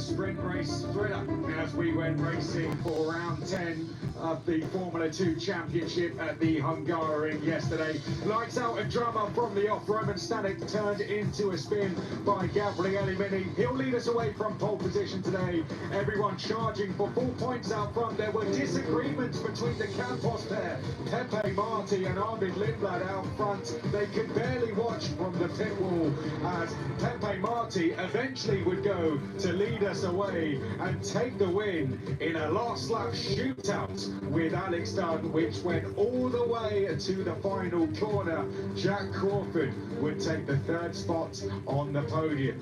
sprint race thriller as we went racing for round 10 of the Formula 2 Championship at the Hungaroring yesterday. Lights out and drama from the off. Roman Stanek turned into a spin by Gabriele Mini. He'll lead us away from pole position today. Everyone charging for 4 points out front. There were disagreements between the Campos pair, Pepe Marti and Arvid Lindblad out front. They could barely watch from the pit wall as Pepe Marti eventually would go to lead us away and take the win in a last lap shootout with Alex Dunn, which went all the way to the final corner. Jack Crawford would take the third spot on the podium.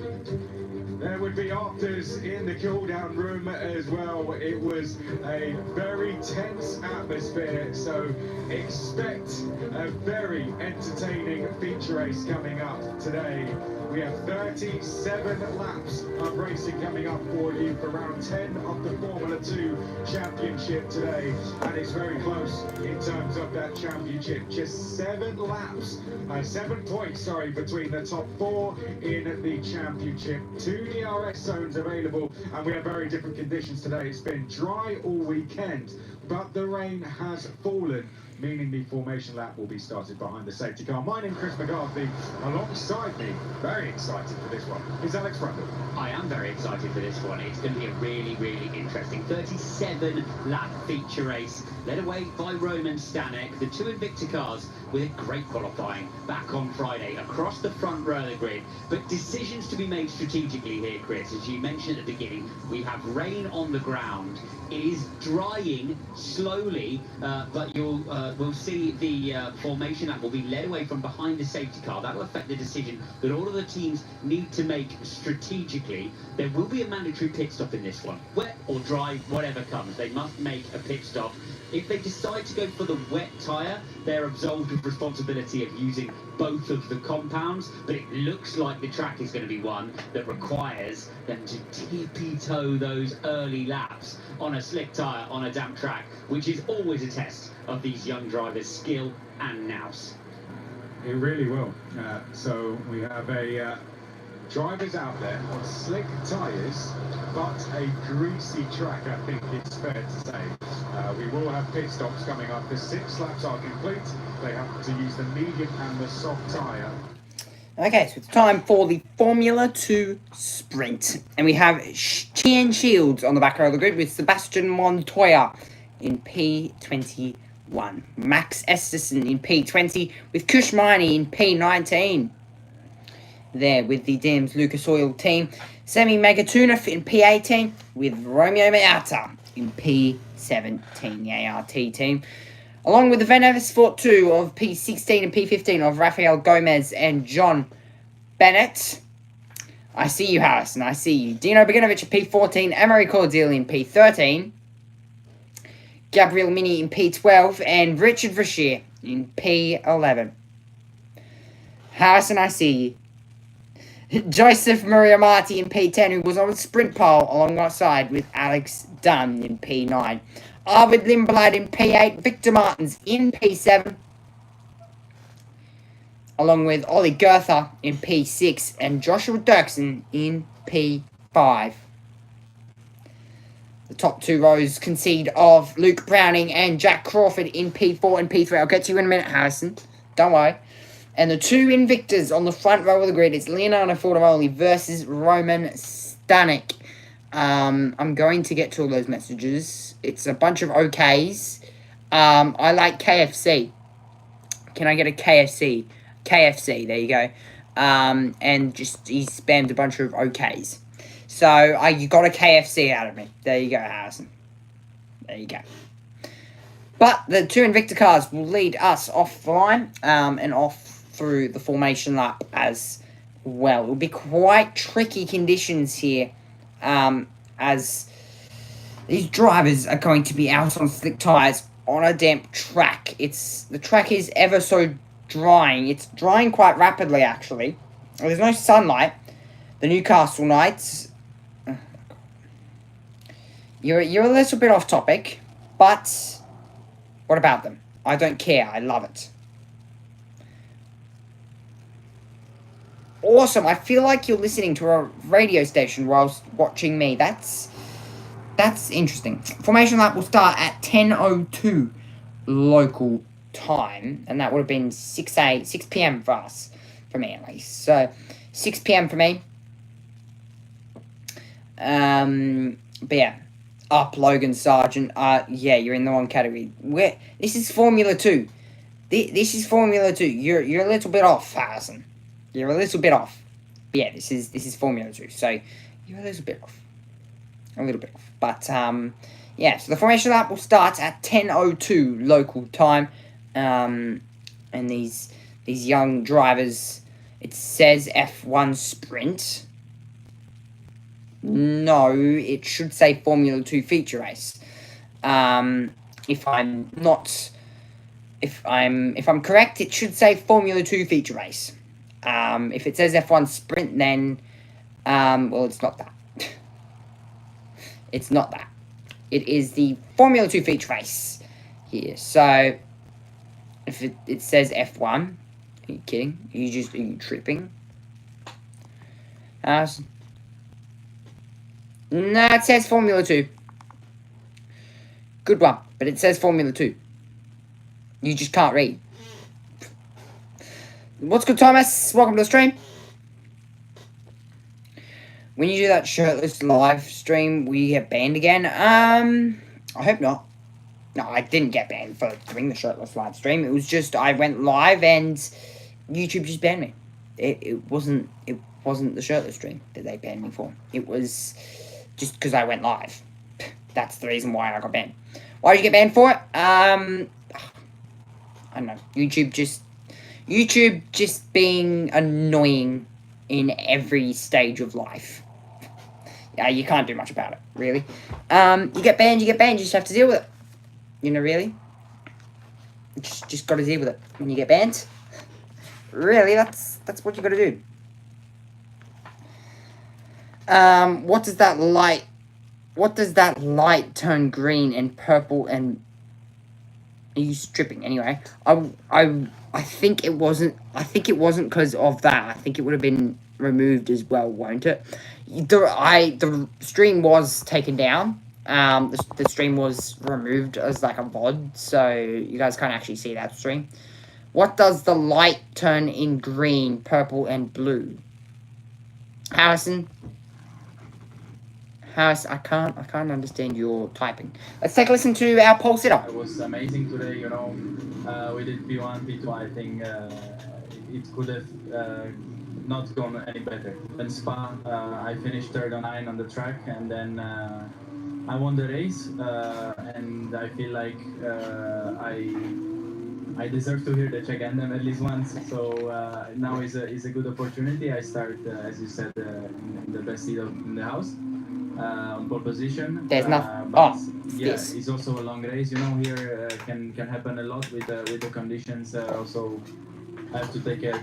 There would be afters in the cool-down room as well. It was a very tense atmosphere, so expect a very entertaining feature race coming up today. We have 37 laps of racing coming up for you for round 10 of the Formula 2 Championship today. And it's very close in terms of that championship. Just 7 laps, 7 points, sorry, between the top 4 in the championship. 2 DRS zones available, and we have very different conditions today. It's been dry all weekend, but the rain has fallen, meaning the formation lap will be started behind the safety car. My name's Chris McCarthy. Alongside me, very excited for this one, is Alex Brundle. I am very excited for this one. It's going to be a really, really interesting 37-lap feature race, led away by Roman Stanek. The 2 Invicta cars with a great qualifying back on Friday across the front row of the grid. But decisions to be made strategically here, Chris. As you mentioned at the beginning, we have rain on the ground. It is drying slowly, but we'll see the formation lap will be led away from behind the safety car. That will affect the decision that all of the teams need to make strategically. There will be a mandatory pit stop in this one. Wet or dry, whatever comes, they must make a pit stop. If they decide to go for the wet tyre, they're absolved of responsibility of using both of the compounds, but it looks like the track is going to be one that requires them to tippy-toe those early laps on a slick tyre on a damp track, which is always a test of these young drivers' skill and nous. It really will. So we have a drivers out there on slick tyres, but a greasy track, I think it's fair to say. We will have pit stops coming up. The 6 laps are complete. They have to use the medium and the soft tyre. Okay, so it's time for the Formula 2 Sprint. And we have Chien Shields on the back row of the grid with Sebastian Montoya in P21. Max Esterson in P20 with Kush Miney in P19. There with the Dams Lucas Oil team. Semi Megatunov in P18 with Romeo Meata in P17, the ART team. Along with the Van Eversport 2 of P16 and P15 of Rafael Gomez and John Bennett. I see you, Harrison, I see you. Dino Bogdanovic in P14, Emery Cordial in P13. Gabriel Mini in P12 and Richard Verschier in P11. Harrison, I see you. Joseph Maria Marti in P10, who was on the sprint pole alongside with Alex Dunn in P9. Arvid Lindblad in P8, Victor Martins in P7, along with Ollie Goethe in P6 and Joshua Dirksen in P5. The top 2 rows concede of Luke Browning and Jack Crawford in P4 and P3. I'll get to you in a minute, Harrison. Don't worry. And the 2 Invictas on the front row of the grid, it's Leonardo Fordaroli versus Roman Stanek. I'm going to get to all those messages. It's a bunch of OKs. I like KFC. Can I get a KFC? KFC, there you go. And just, he spammed a bunch of OKs. So, you got a KFC out of me. There you go, Harrison. There you go. But the 2 Invicta cars will lead us off the line and off through the formation lap as well. It will be quite tricky conditions here as these drivers are going to be out on slick tyres on a damp track. The track is ever so drying. It's drying quite rapidly, actually. There's no sunlight. The Newcastle Knights, you're a little bit off topic, but what about them? I don't care. I love it. awesome. I feel like you're listening to a radio station whilst watching me. That's interesting. Formation lap will start at 10:02 local time, and that would have been 6 p.m. for us, for me at least. So 6 p.m. for me. But yeah, up Logan Sargent. Yeah, you're in the wrong category. This is Formula 2. This is Formula 2. You're a little bit off, Harrison. You're a little bit off. But yeah, this is Formula 2. So you're a little bit off. A little bit off. But yeah, so the formation lap will start at 10:02 local time. And these young drivers, it says F1 Sprint. No, it should say Formula 2 feature race. If I'm correct, it should say Formula 2 feature race. If it says F1 Sprint, then well, it's not that. It's not that. It is the Formula 2 feature race here. So if it says F1, are you kidding? Are you tripping? No, it says Formula 2. Good one, but it says Formula 2. You just can't read. What's good, Thomas? Welcome to the stream. When you do that shirtless live stream, will you get banned again? I hope not. No, I didn't get banned for doing the shirtless live stream. It was just I went live and YouTube just banned me. It wasn't the shirtless stream that they banned me for. It was just because I went live. That's the reason why I got banned. Why did you get banned for it? I don't know. YouTube just being annoying in every stage of life. Yeah, you can't do much about it, really. You get banned, you just have to deal with it. You know, really? Just gotta deal with it when you get banned. Really, that's what you gotta do. What does that light turn green and purple and... Are you stripping? Anyway, I think it wasn't because of that. I think it would have been removed as well, won't it? The stream was taken down. The stream was removed as like a VOD, so you guys can't actually see that stream. What does the light turn in green, purple, and blue? Harrison, I can't understand your typing. Let's take a listen to our pole sitter. It was amazing today, you know. We did P1, P2. I think it could have not gone any better. In Spa, I finished third on 9 on the track, and then I won the race, and I feel like I deserve to hear the check anthem at least once. So now is a good opportunity. I start, as you said, in the best seat in the house. On pole position. There's nothing. Yeah, it's also a long race. You know, here can happen a lot with the conditions. Also, I have to take a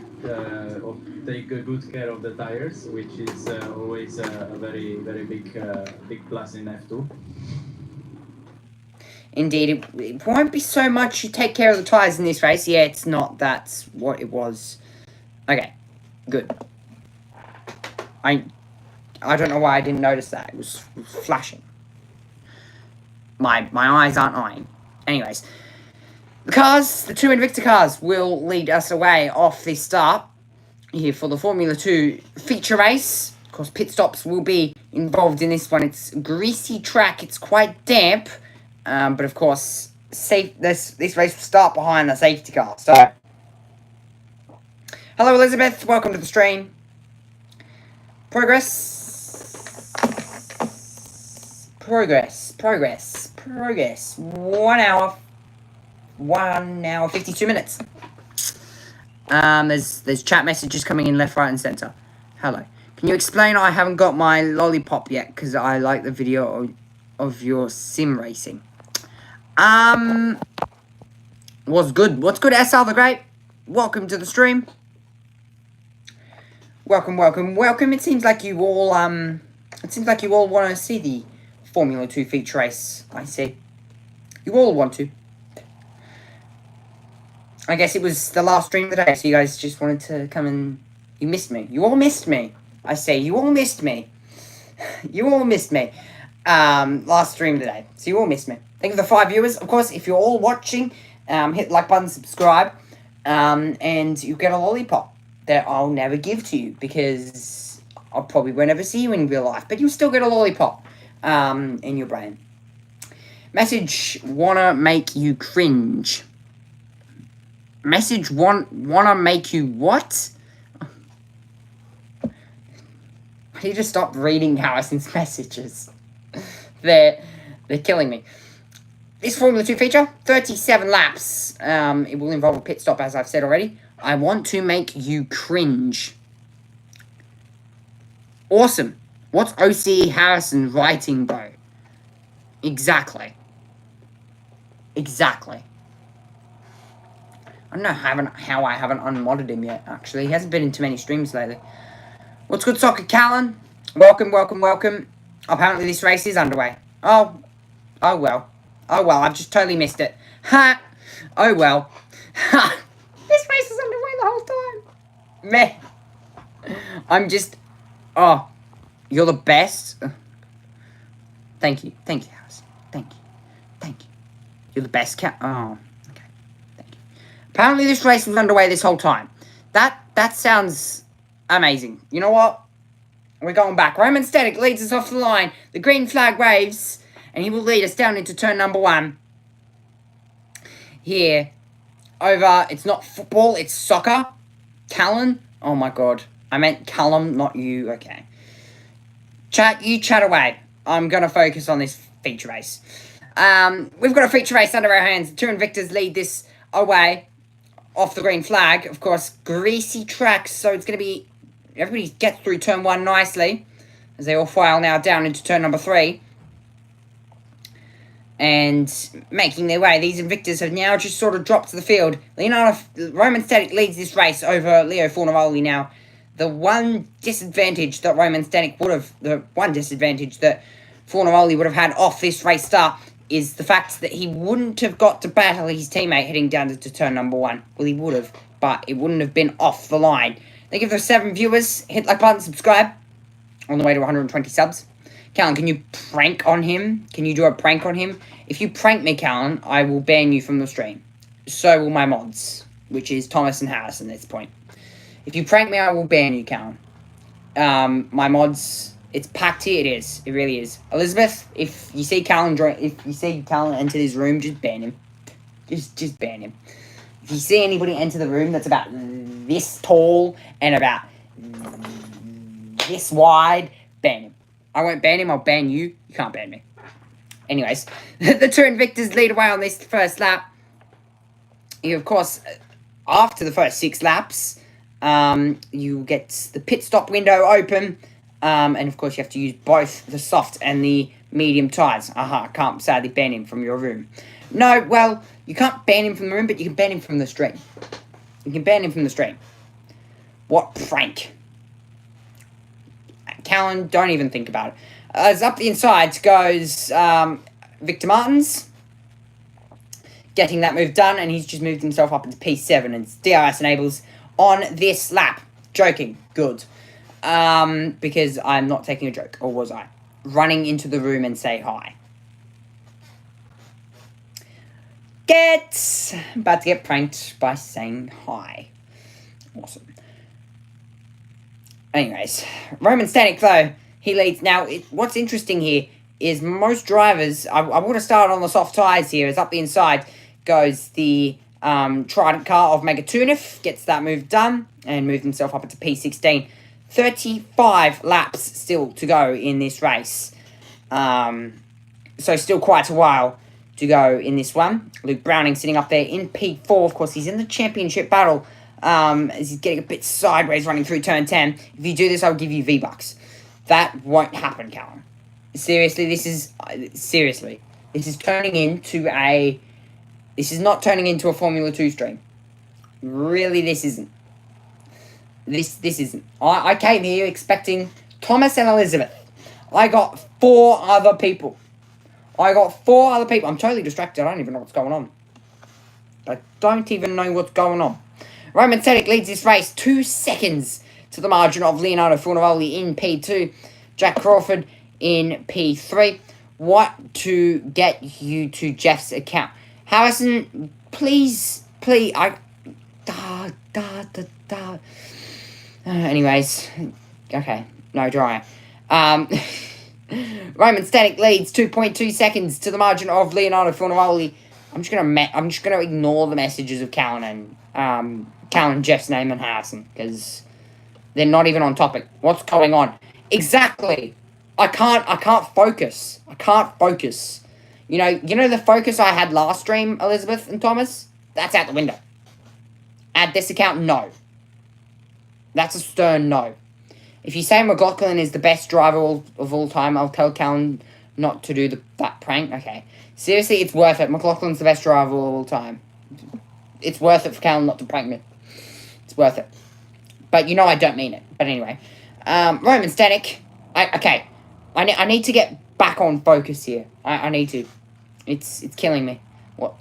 good care of the tires, which is always a very big plus in F2. Indeed, it won't be so much you take care of the tires in this race. Yeah, it's not. That's what it was. Okay, good. I don't know why I didn't notice that. It was flashing. My eyes aren't eyeing. Anyways, the two Invicta cars will lead us away off the start here for the Formula 2 feature race. Of course, pit stops will be involved in this one. It's a greasy track. It's quite damp. But of course, this race will start behind the safety car. So, hello Elizabeth, welcome to the stream. Progress. 1 hour 52 minutes. There's chat messages coming in left, right, and center. Hello. Can you explain I haven't got my lollipop yet because I like the video of your sim racing? What's good? What's good, SR the Great? Welcome to the stream. Welcome. It seems like you all want to see the Formula 2 feature race. I see. You all want to. I guess it was the last stream of the day, so you guys just wanted to come and You missed me. You all missed me. I say, you all missed me. You all missed me. Last stream today. So you all missed me. Thank you for the 5 viewers. Of course, if you're all watching, hit the like button, subscribe, and you get a lollipop that I'll never give to you because I probably won't ever see you in real life, but you'll still get a lollipop in your brain. Message wanna make you cringe. Message wanna make you what? I need to stop reading Harrison's messages. They're killing me. This Formula 2 feature, 37 laps. It will involve a pit stop, as I've said already. I want to make you cringe. Awesome. What's OC Harrison writing, bro? Exactly. Exactly. I don't know how I haven't unmodded him yet, actually. He hasn't been in too many streams lately. What's good, Soccer Callan? Welcome, welcome, welcome. Apparently this race is underway. Oh well. Oh well, I've just totally missed it. Ha! Oh well. Ha! This race is underway the whole time. Meh. I'm just... Oh. You're the best. Thank you. Thank you, House. Thank you. Thank you. You're the best cat. Oh. Okay. Thank you. Apparently this race was underway this whole time. That sounds amazing. You know what? We're going back. Roman Static leads us off the line. The green flag waves. And he will lead us down into turn number 1. Here. Over. It's not football. It's soccer. Callan. Oh my god. I meant Callum, not you. Okay. Chat. You chat away. I'm going to focus on this feature race. We've got a feature race under our hands. The 2 Invictors lead this away. Off the green flag. Of course, greasy tracks. So it's going to be... Everybody gets through turn 1 nicely. As they all file now down into turn number 3. And making their way. These Invictors have now just sort of dropped to the field. Roman Static leads this race over Leo Fornaroli now. The one disadvantage that Fornaroli would have had off this race start is the fact that he wouldn't have got to battle his teammate heading down to turn number 1. Well, he would have, but it wouldn't have been off the line. Thank you for the 7 viewers. Hit like button, subscribe. On the way to 120 subs. Callan, can you prank on him? Can you do a prank on him? If you prank me, Callan, I will ban you from the stream. So will my mods, which is Thomas and Harrison at this point. If you prank me, I will ban you, Callan. My mods, it's packed here. It is. It really is. Elizabeth, if you see Callan enter this room, just ban him. Just ban him. If you see anybody enter the room that's about this tall and about this wide, ban him. I won't ban him, I'll ban you. You can't ban me. Anyways, the 2 Invictors lead away on this first lap. You, of course, after the first 6 laps, you get the pit stop window open. And, of course, you have to use both the soft and the medium tyres. I can't sadly ban him from your room. No, well, you can't ban him from the room, but you can ban him from the stream. You can ban him from the stream. What prank? Callan, don't even think about it. As up the inside goes Victor Martins. Getting that move done, and he's just moved himself up into P7, and it's DRS enables on this lap. Joking. Good. Because I'm not taking a joke, or was I? Running into the room and say hi. About to get pranked by saying hi. Awesome. Anyways, Roman Static, though, he leads. Now, what's interesting here is most drivers, I would have started on the soft tyres here, as up the inside goes the Trident car of Megatunif, gets that move done, and moved himself up into P16. 35 laps still to go in this race. So still quite a while to go in this one. Luke Browning sitting up there in P4. Of course, he's in the championship battle. As he's getting a bit sideways running through turn 10. If you do this, I'll give you V-Bucks. That won't happen, Callan. Seriously, this is turning into a... This is not turning into a Formula 2 stream. Really, this isn't. This isn't. I came here expecting Thomas and Elizabeth. I got 4 other people. I'm totally distracted. I don't even know what's going on. Roman Static leads this race 2 seconds to the margin of Leonardo Fornaroli in P2, Jack Crawford in P3. What to get you to Jeff's account? Harrison, please, anyways, okay, no dryer. Roman Static leads 2.2 seconds to the margin of Leonardo Fornaroli. I'm just gonna ignore the messages of Callan and Jeff's name and Harrison because they're not even on topic. What's going on? Exactly. I can't focus. I can't focus. You know the focus I had last stream, Elizabeth and Thomas? That's out the window. Add this account, no. That's a stern no. If you say McLaughlin is the best driver of all time, I'll tell Callan not to do that prank. Okay. Seriously, it's worth it. McLaughlin's the best driver of all time. It's worth it for Callan not to prank me. It's worth it. But you know I don't mean it. But anyway. Roman Static. Okay. I need to get back on focus here. I need to. It's killing me. What?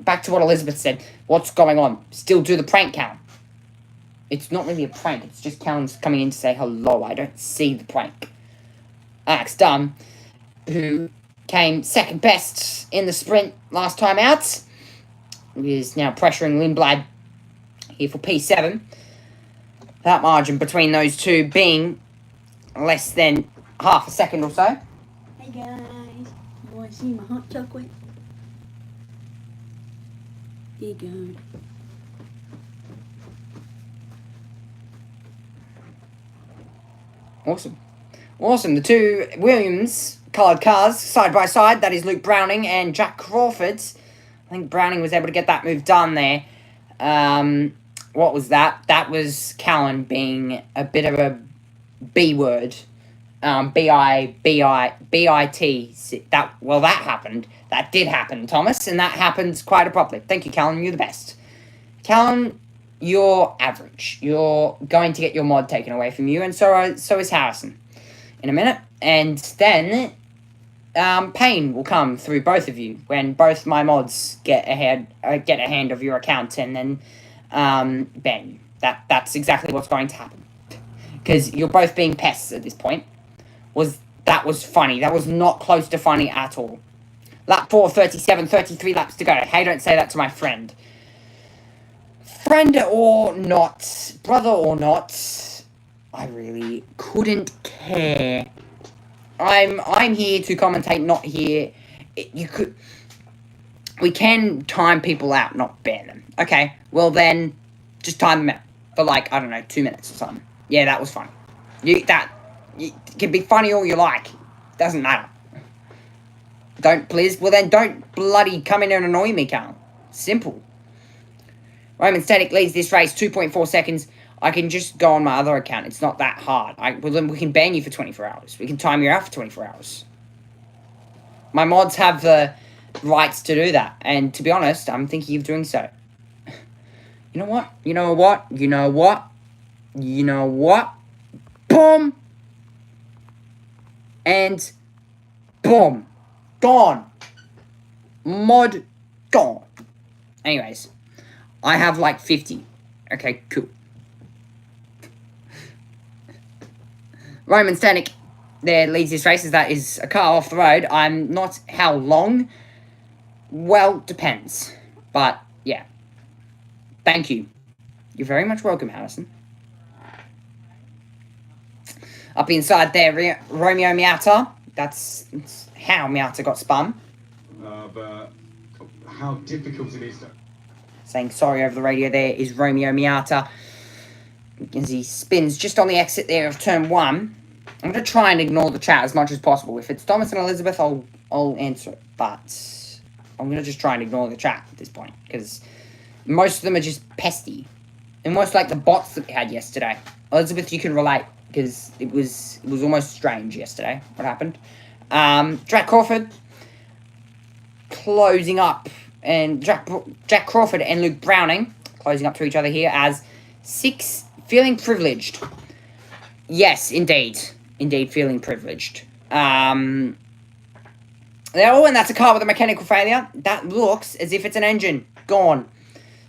Back to what Elizabeth said. What's going on? Still do the prank count. It's not really a prank. It's just Callan's coming in to say hello. I don't see the prank. Alex Dunn, who came second best in the sprint last time out, is now pressuring Lindblad here for P7. That margin between those two being less than half a second or so. Hey guys, you want to see my hot chocolate? Here you go. Awesome. The two Williams coloured cars side by side. That is Luke Browning and Jack Crawford. I think Browning was able to get that move done there. What was that? That was Callan being a bit of a B word. B-I-B-I-B-I-T. That happened. That did happen, Thomas, and that happened quite abruptly. Thank you, Callan. You're the best. Callan, you're average. You're going to get your mod taken away from you, and so is Harrison in a minute. And then pain will come through both of you when both my mods get a hand of your account and then ban you. That's exactly what's going to happen. Because you're both being pests at this point. That was funny. That was not close to funny at all. Lap 4, 37, 33 laps to go. Hey, don't say that to my friend. Friend or not, brother or not, I really couldn't care. I'm here to commentate, not here. We can time people out, not ban them. Okay, well then, just time them out for like, I don't know, 2 minutes or something. Yeah, that was funny. It can be funny all you like. Doesn't matter. Don't bloody come in and annoy me, Carl. Simple. Roman Static leads this race 2.4 seconds. I can just go on my other account. It's not that hard. Well, then we can ban you for 24 hours. We can time you out for 24 hours. My mods have the rights to do that. And to be honest, I'm thinking of doing so. You know what? Boom! And boom. Gone. Mod gone. Anyways, I have like 50. Okay, cool. Roman Static there leads this race as that is a car off the road. I'm not how long. Well, depends. But, yeah. Thank you. You're very much welcome, Harrison. Up inside there, Romeo Miata. That's how Miata got spun. But how difficult it is, though. Saying sorry over the radio there is Romeo Miata. As he spins just on the exit there of turn 1. I'm going to try and ignore the chat as much as possible. If it's Thomas and Elizabeth, I'll answer it. But I'm going to just try and ignore the chat at this point. Because most of them are just pesty. Almost like the bots that we had yesterday. Elizabeth, you can relate. Because it was almost strange yesterday, what happened. Jack Crawford closing up. And Jack Crawford and Luke Browning closing up to each other here as 6, feeling privileged. Yes, indeed. Indeed, feeling privileged. And that's a car with a mechanical failure. That looks as if it's an engine gone.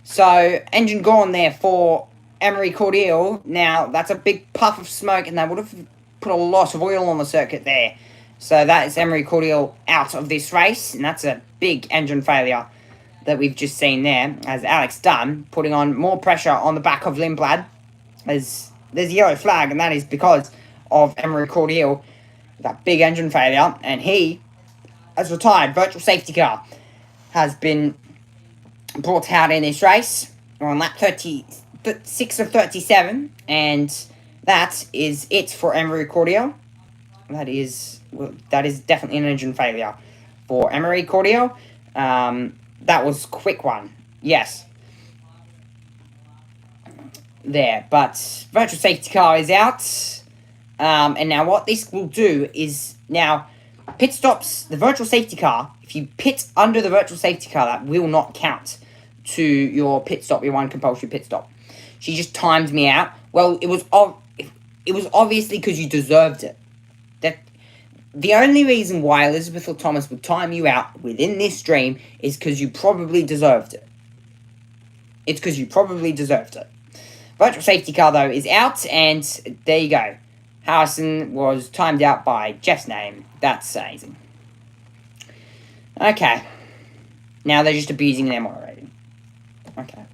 So, engine gone there for Emery Cordial. Now, that's a big puff of smoke, and they would have put a lot of oil on the circuit there. So that is Emery Cordial out of this race, and that's a big engine failure that we've just seen there, as Alex Dunn putting on more pressure on the back of Lindblad. As there's a yellow flag, and that is because of Emery Cordial, that big engine failure, and he has retired. Virtual safety car has been brought out in this race. We're on lap 36 of 37, and that is it for Emery Cordial. That is definitely an engine failure for Emery Cordial. That was a quick one, yes. There, but virtual safety car is out. And now what this will do is, now, pit stops, the virtual safety car, if you pit under the virtual safety car, that will not count to your pit stop, your one compulsory pit stop. She just timed me out. Well, it was obviously because you deserved it. The only reason why Elizabeth or Thomas would time you out within this stream is because you probably deserved it. It's because you probably deserved it. Virtual safety car, though, is out, and there you go. Harrison was timed out by Jeff's name. That's amazing. Okay. Now they're just abusing their moderating. Okay.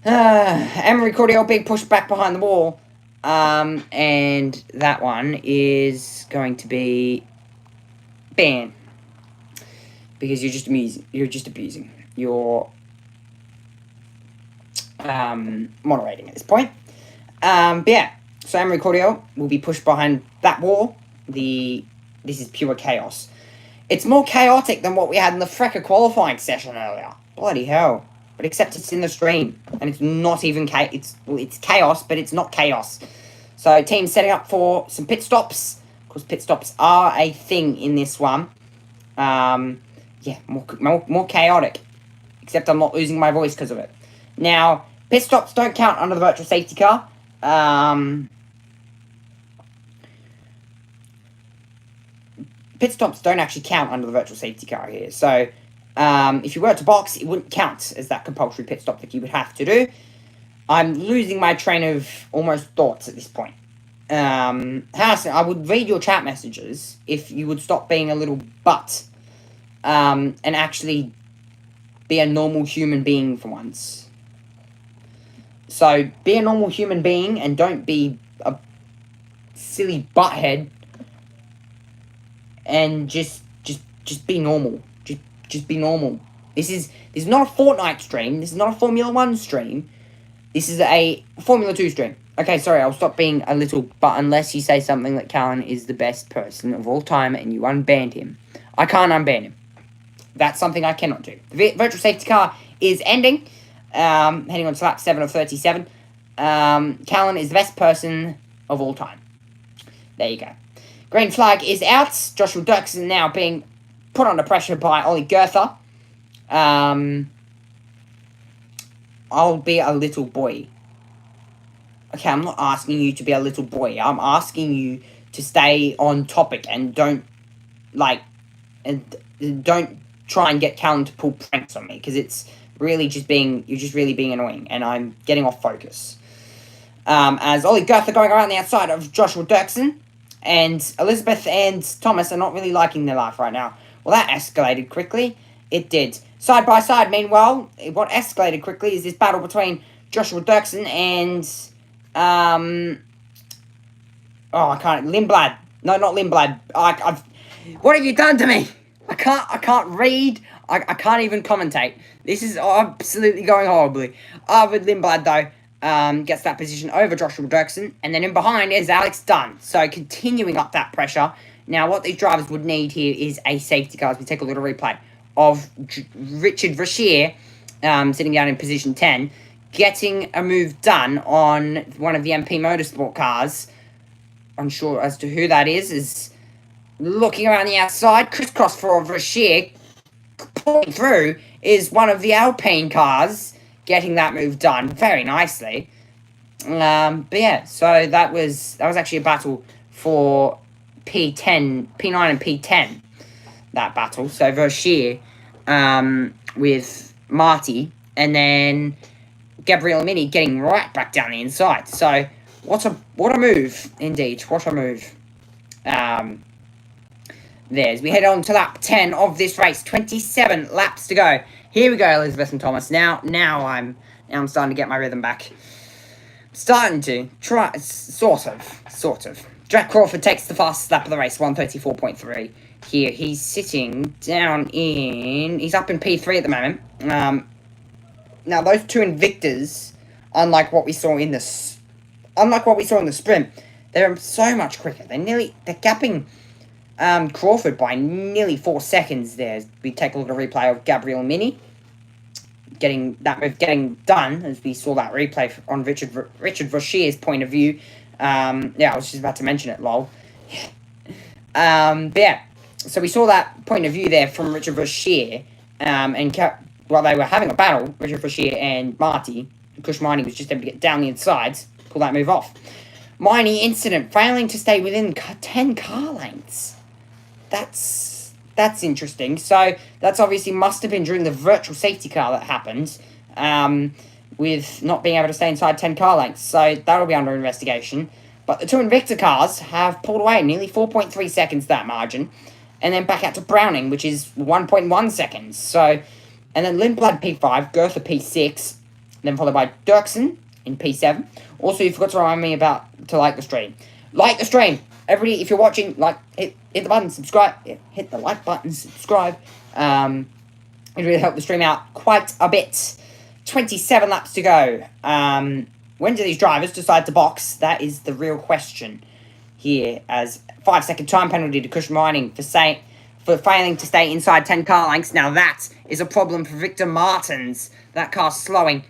Emery Cordial being pushed back behind the wall. And that one is going to be banned. Because you're just abusing your moderating at this point. But yeah, so Emery Cordial will be pushed behind that wall. This is pure chaos. It's more chaotic than what we had in the Frecker qualifying session earlier. Bloody hell. But except it's in the stream, and it's not even it's chaos, but it's not chaos. So team's setting up for some pit stops, because pit stops are a thing in this one. Yeah, more chaotic, except I'm not losing my voice because of it. Now, pit stops don't count under the virtual safety car. Pit stops don't actually count under the virtual safety car here, so if you were to box, it wouldn't count as that compulsory pit stop that you would have to do. I'm losing my train of almost thoughts at this point. Harrison, I would read your chat messages if you would stop being a little butt, and actually be a normal human being for once. So, be a normal human being and don't be a silly butthead, and just be normal. Just be normal. This is not a Fortnite stream. This is not a Formula 1 stream. This is a Formula 2 stream. Okay, sorry, I'll stop being a little but unless you say something that Callan is the best person of all time and you unbanned him. I can't unban him. That's something I cannot do. The virtual safety car is ending. Heading on to lap 7 of 37. Callan is the best person of all time. There you go. Green flag is out. Joshua Dirksen now being put under pressure by Ollie Goethe. I'll be a little boy. Okay, I'm not asking you to be a little boy. I'm asking you to stay on topic and don't try and get Callan to pull pranks on me, because it's really you're just really being annoying, and I'm getting off focus. As Ollie Goethe going around the outside of Joshua Dirksen, and Elizabeth and Thomas are not really liking their life right now. Well, that escalated quickly. It did. Side by side, meanwhile, what escalated quickly is this battle between Joshua Dirksen and, Lindblad. No, not Lindblad. What have you done to me? I can't read. I can't even commentate. This is absolutely going horribly. Arvid Lindblad, though, gets that position over Joshua Dirksen, and then in behind is Alex Dunn. So continuing up that pressure. Now, what these drivers would need here is a safety car. As we take a little replay of Richard Vrashier, sitting down in position 10, getting a move done on one of the MP Motorsport cars. Unsure as to who that is looking around the outside. Crisscross for Vrashier. Pulling through is one of the Alpine cars, getting that move done very nicely. But yeah, so that was actually a battle for P9 and P10, that battle. So Vrashier with Marty, and then Gabriel Mini getting right back down the inside. So, what a move, indeed. What a move. There's. We head on to lap 10 of this race. 27 laps to go. Here we go, Elizabeth and Thomas. Now I'm starting to get my rhythm back. Starting to try, sort of. Jack Crawford takes the fastest lap of the race, 1:34.3. Here, he's sitting down in... He's up in P3 at the moment. Now, those two Invictas, unlike what we saw in the sprint, they're so much quicker. They're gapping Crawford by nearly 4 seconds there. We take a look at a replay of Gabriel Mini getting done, as we saw that replay on Richard Rochier's point of view. Yeah, I was just about to mention it, lol. But yeah, so we saw that point of view there from Richard Rochier, and while they were having a battle, Richard Rochier and Marty, Kush Miney was just able to get down the insides, pull that move off. Miney incident, failing to stay within 10 car lengths. That's interesting. So, that's obviously must have been during the virtual safety car that happened, with not being able to stay inside 10 car lengths. So, that'll be under investigation. But the two Invicta cars have pulled away nearly 4.3 seconds that margin, and then back out to Browning, which is 1.1 seconds. So, and then Lindblad P5, Goethe P6, then followed by Dirksen in P7. Also, you forgot to remind me to like the stream. Like the stream! Everybody, if you're watching, hit the button, subscribe. Hit the like button, subscribe. It really helped the stream out quite a bit. 27 laps to go. When do these drivers decide to box? That is the real question here, as 5-second time penalty to Cush Mining for failing to stay inside 10 car lengths. Now that is a problem for Victor Martins. That car's slowing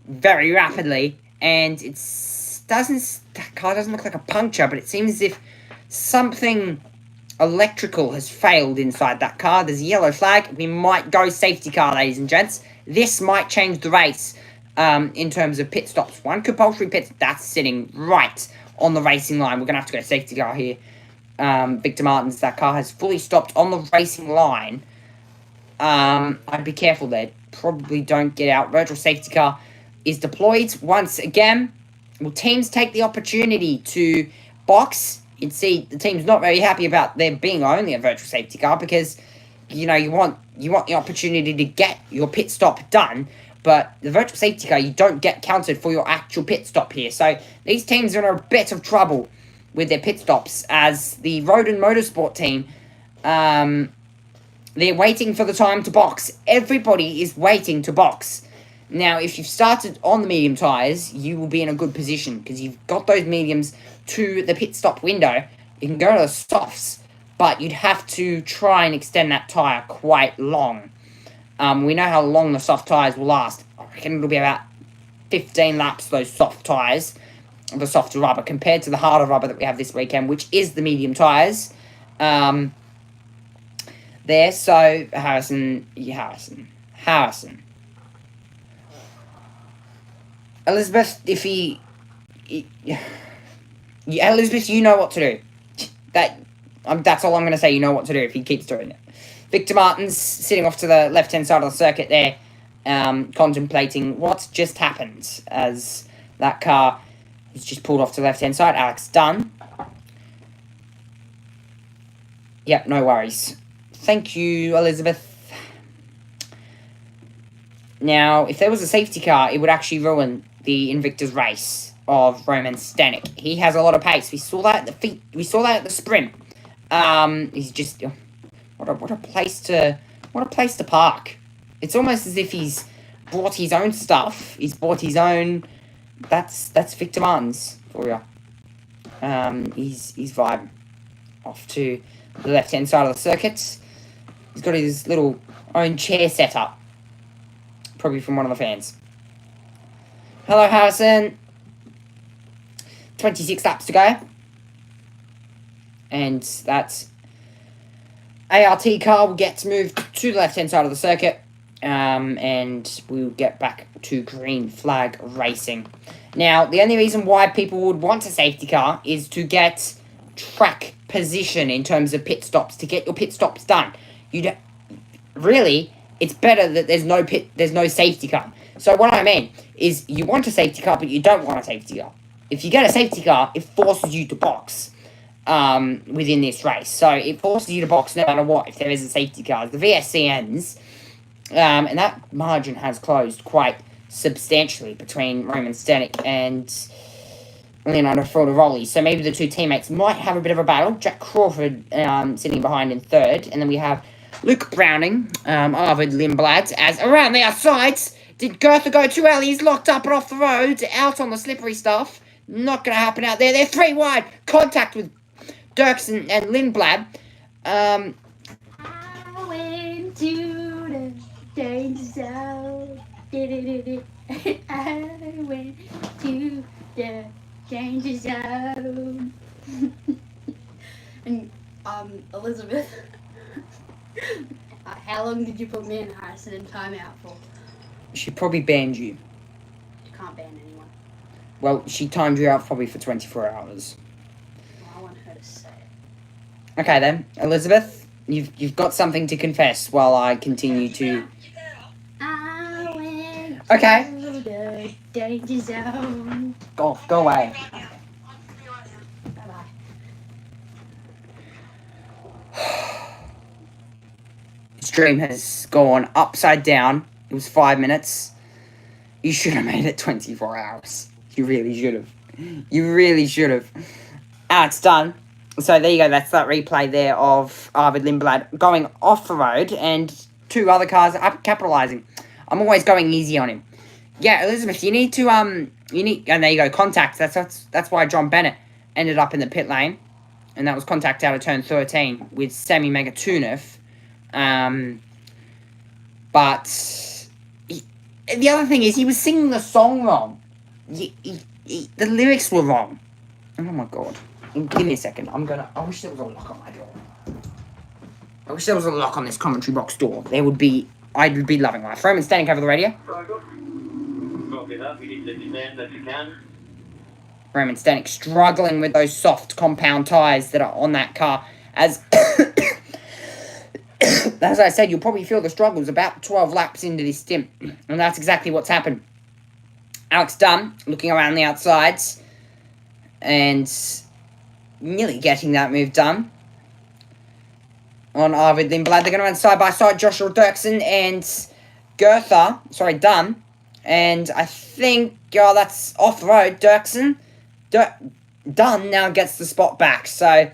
very rapidly, and that car doesn't look like a puncture, but it seems as if something electrical has failed inside that car. There's a yellow flag. We might go safety car, ladies and gents. This might change the race in terms of pit stops. One compulsory pit, that's sitting right on the racing line. We're going to have to go safety car here. Victor Martins, that car has fully stopped on the racing line. I'd be careful there. Probably don't get out. Virtual safety car is deployed once again. Will teams take the opportunity to box? You'd see the team's not very happy about there being only a virtual safety car, because you want the opportunity to get your pit stop done, but the virtual safety car, you don't get counted for your actual pit stop here. So these teams are in a bit of trouble with their pit stops, as the Roden Motorsport team, they're waiting for the time to box. Everybody is waiting to box. Now, if you've started on the medium tyres, you will be in a good position, because you've got those mediums to the pit stop window. You can go to the softs, but you'd have to try and extend that tyre quite long. We know how long the soft tyres will last. I reckon it'll be about 15 laps, those soft tyres, the softer rubber, compared to the harder rubber that we have this weekend, which is the medium tyres. There, so Harrison. Elizabeth, Elizabeth, you know what to do. That's all I'm going to say. You know what to do if he keeps doing it. Victor Martins sitting off to the left-hand side of the circuit there, contemplating what just happened, as that car is just pulled off to the left-hand side. Alex Dunn. Yep, no worries. Thank you, Elizabeth. Now, if there was a safety car, it would actually ruin the Invicta's race of Roman Stanek. He has a lot of pace. We saw that at the sprint. He's just what a place to park. It's almost as if he's brought his own stuff. He's bought his own. That's Victor Martins for you. He's vibing off to the left-hand side of the circuit. He's got his little own chair set up, probably from one of the fans. Hello, Harrison. 26 laps to go. And that ART car will get moved to the left-hand side of the circuit. And we'll get back to green flag racing. Now, the only reason why people would want a safety car is to get track position in terms of pit stops, to get your pit stops done. Really, it's better that there's no safety car. So what I mean is you want a safety car, but you don't want a safety car. If you get a safety car, it forces you to box within this race. So it forces you to box no matter what if there is a safety car. The VSC ends, and that margin has closed quite substantially between Roman Stanek and Leonardo Fordaroli. So maybe the two teammates might have a bit of a battle. Jack Crawford sitting behind in third, and then we have Luke Browning, Arvid Lindblad, as around the outsides. Did Goethe go too early? He's locked up and off the road, out on the slippery stuff. Not going to happen out there. They're 3 wide. Contact with Dirksen and Lindblad. I went to the danger zone. I went to the danger zone. And Elizabeth, how long did you put me and Harrison in timeout for? She probably banned you. You can't ban anyone. Well, she timed you out probably for 24 hours. Well, I want her to say it. Okay then, Elizabeth, you've got something to confess while I continue to... I went Okay. to the danger zone. Go away. Bye-bye. Stream has gone upside down. It was 5 minutes. You should have made it 24 hours. You really should have. You really should have. It's done. So there you go. That's that replay there of Arvid Lindblad going off the road and 2 other cars are capitalising. I'm always going easy on him. Yeah, Elizabeth, you need to and there you go, contact. That's why John Bennett ended up in the pit lane, and that was contact out of turn 13 with Sami Megatunov. But the other thing is he was singing the song wrong. The lyrics were wrong. Oh my god. Give me a second. I wish there was a lock on my door. I wish there was a lock on this commentary box door. I'd be loving life. Roman Stanek over the radio. Copy that. We need to descend if you can. Roman Stanek struggling with those soft compound tyres that are on that car. As I said, you'll probably feel the struggles about 12 laps into this stint. And that's exactly what's happened. Alex Dunn looking around the outsides and nearly getting that move done on Arvid Lindblad. They're going to run side by side, Joshua Dirksen and Dunn. And I think that's off the road. Dirksen. Dunn now gets the spot back. So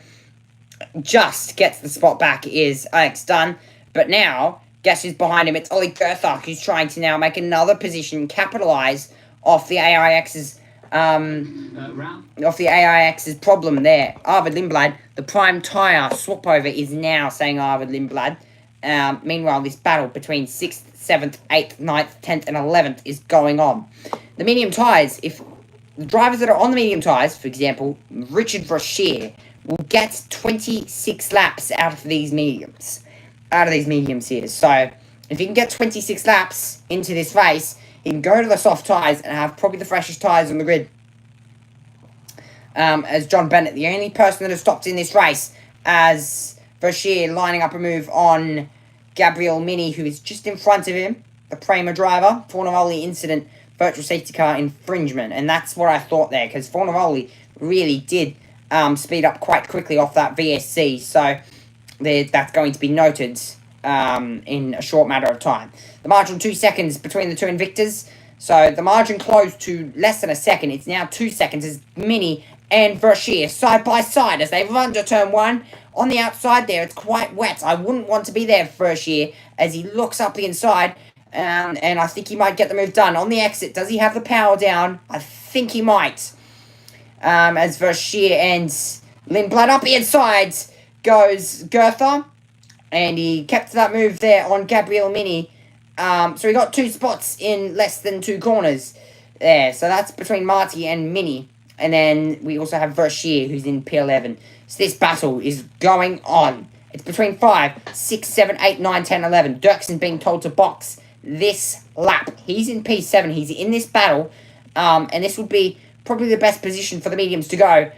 just gets the spot back is Alex Dunn. But now, guess who's behind him? It's Ollie Goethe, who's trying to now make another position, capitalise off the AIX's problem there. Arvid Lindblad, the prime tyre swap over is now saying Arvid Lindblad. Meanwhile, this battle between 6th, 7th, 8th, 9th, 10th and 11th is going on. The medium tyres, if the drivers that are on the medium tyres, for example, Richard Brashear, will get 26 laps out of these mediums here. So, if he can get 26 laps into this race, he can go to the soft tyres and have probably the freshest tyres on the grid. As John Bennett, the only person that has stopped in this race, as Brashear lining up a move on Gabriel Mini, who is just in front of him, the Prema driver. Fornaroli incident, virtual safety car infringement. And that's what I thought there, because Fornaroli really did speed up quite quickly off that VSC. So that's going to be noted in a short matter of time. The margin 2 seconds between the two Invictors. So the margin closed to less than a second. It's now 2 seconds as Mini and Brashear side by side as they run to turn 1. On the outside there, it's quite wet. I wouldn't want to be there for Brashear as he looks up the inside. And I think he might get the move done. On the exit, does he have the power down? I think he might. As Brashear and Lindblad up the inside goes Goethe. And he kept that move there on Gabriel Mini. So he got 2 spots in less than 2 corners there. So that's between Marty and Mini. And then we also have Brashear, who's in P11. So this battle is going on. It's between 5, 6, 7, 8, 9, 10, 11. Dirksen being told to box this lap. He's in P7. He's in this battle. And this would be probably the best position for the mediums to go,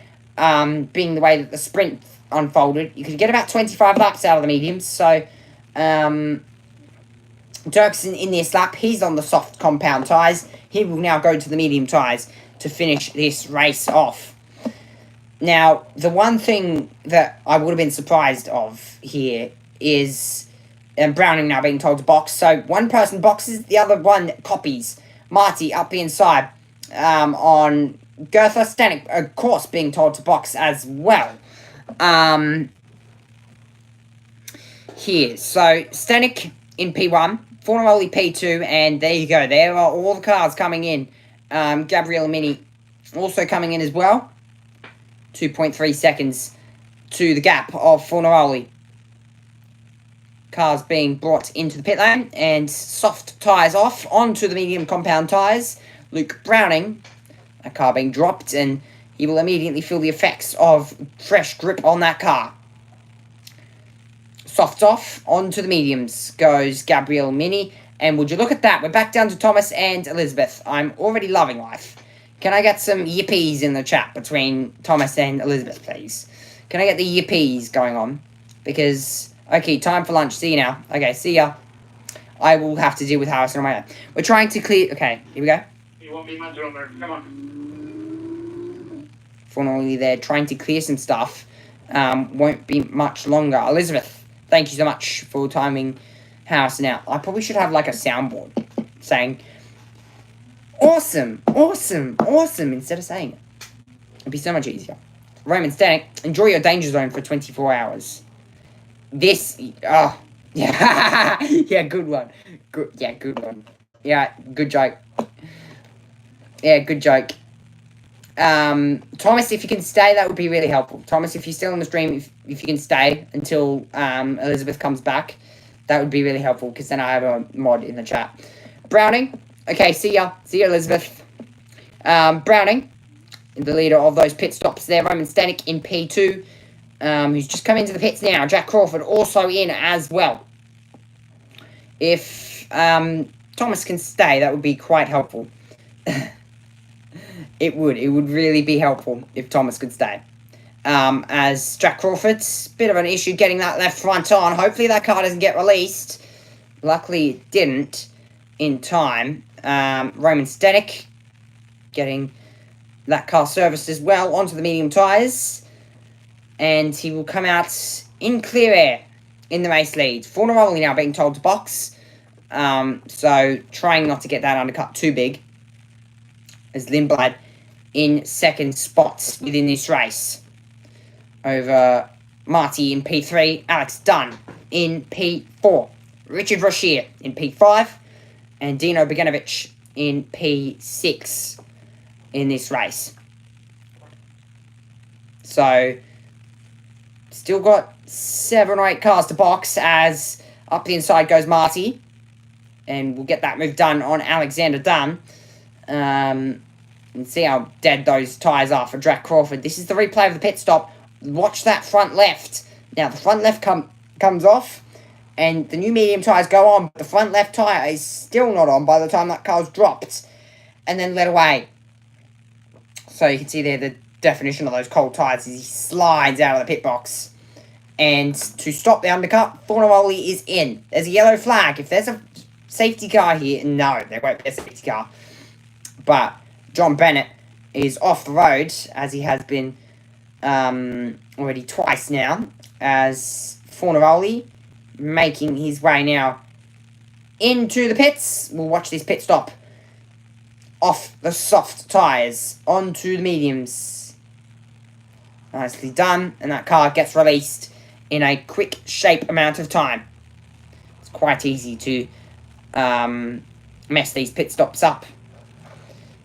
being the way that the sprint unfolded. You could get about 25 laps out of the mediums. So Dirksen in this lap, he's on the soft compound tyres. He will now go to the medium tyres to finish this race off. Now, the one thing that I would have been surprised of here is Browning now being told to box. So one person boxes, the other one copies. Marty up the inside on Gertha. Stanek, of course, being told to box as well. Here, so Stanek in P1, Fornaroli P2, and there you go. There are all the cars coming in. Gabriel Mini also coming in as well. 2.3 seconds to the gap of Fornaroli. Cars being brought into the pit lane, and soft tyres off onto the medium compound tyres. Luke Browning, a car being dropped, and he will immediately feel the effects of fresh grip on that car. Soft off, onto the mediums goes Gabriel Mini, and would you look at that, we're back down to Thomas and Elizabeth. I'm already loving life. Can I get some yippies in the chat between Thomas and Elizabeth, please? Can I get the yippies going on? Because, okay, time for lunch, see you now. Okay, see ya. I will have to deal with Harrison on my own. We're trying to clear, okay, here we go. You want me, man, drummer? Come on. Fornaroli there, trying to clear some stuff. Won't be much longer. Elizabeth, thank you so much for timing Harrison out. I probably should have like a soundboard saying, awesome, awesome, awesome, instead of saying it. It'd be so much easier. Roman Stanek, enjoy your danger zone for 24 hours. This, oh, yeah, yeah, good one. Good, yeah, good one. Yeah, good joke. Yeah, good joke. Thomas, if you can stay, that would be really helpful. Thomas, if you're still on the stream, if you can stay until Elizabeth comes back, that would be really helpful, because then I have a mod in the chat. Browning, okay, see ya. See ya, Elizabeth. Browning, the leader of those pit stops there. Roman Stanek in P2, who's just come into the pits now. Jack Crawford also in as well. If Thomas can stay, that would be quite helpful. It would really be helpful if Thomas could stay. As Jack Crawford's bit of an issue getting that left front on. Hopefully that car doesn't get released. Luckily it didn't in time. Roman Stanek getting that car serviced as well onto the medium tyres. And he will come out in clear air in the race lead. Fornaroli now being told to box. So trying not to get that undercut too big. As Lindblad in second spots within this race. Over Marty in P3, Alex Dunn in P4, Richard Rochier in P5, and Dino Boganovic in P6 in this race. So, still got 7 or 8 cars to box as up the inside goes Marty. And we'll get that move done on Alexander Dunn. And see how dead those tyres are for Jack Crawford. This is the replay of the pit stop. Watch that front left. Now, the front left comes off, and the new medium tyres go on, but the front left tyre is still not on by the time that car's dropped, and then let away. So you can see there the definition of those cold tyres is he slides out of the pit box. And to stop the undercut, Fornaroli is in. There's a yellow flag. If there's a safety car here, no, there won't be a safety car. But John Bennett is off the road, as he has been already twice now, as Fornaroli making his way now into the pits. We'll watch this pit stop. Off the soft tyres, onto the mediums. Nicely done, and that car gets released in a quick shape amount of time. It's quite easy to mess these pit stops up.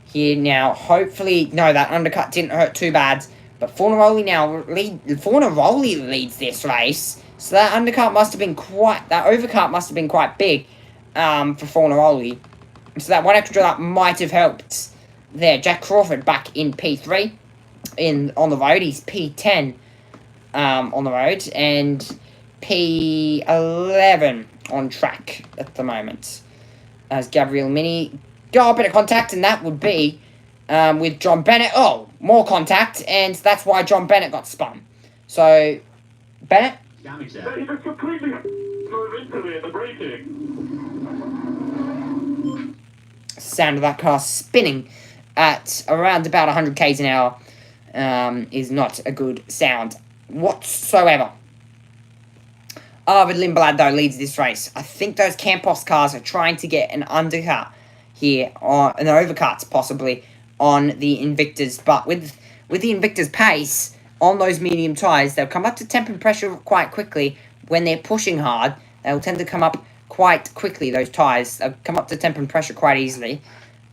Here now, hopefully, no, that undercut didn't hurt too bad. But Fornaroli now leads this race. So that undercut must have been that overcut must have been quite big for Fornaroli. So that one extra lap might have helped there. Jack Crawford back in P3 on the road. He's P10 on the road and P11 on track at the moment. As Gabriel Mini got a bit of contact, and that would be with John Bennett. Oh, more contact, and that's why John Bennett got spun. So, Bennett? Damage He there. just completely drove into me at the braking. Sound of that car spinning at around about 100 k's an hour is not a good sound whatsoever. Arvid Lindblad, though, leads this race. I think those Campos cars are trying to get an undercut here, or an overcut, possibly, on the Invictas. But with the Invicta's pace on those medium tyres, they'll come up to temp and pressure quite quickly. When they're pushing hard, they'll tend to come up quite quickly, those tyres. They'll come up to temp and pressure quite easily.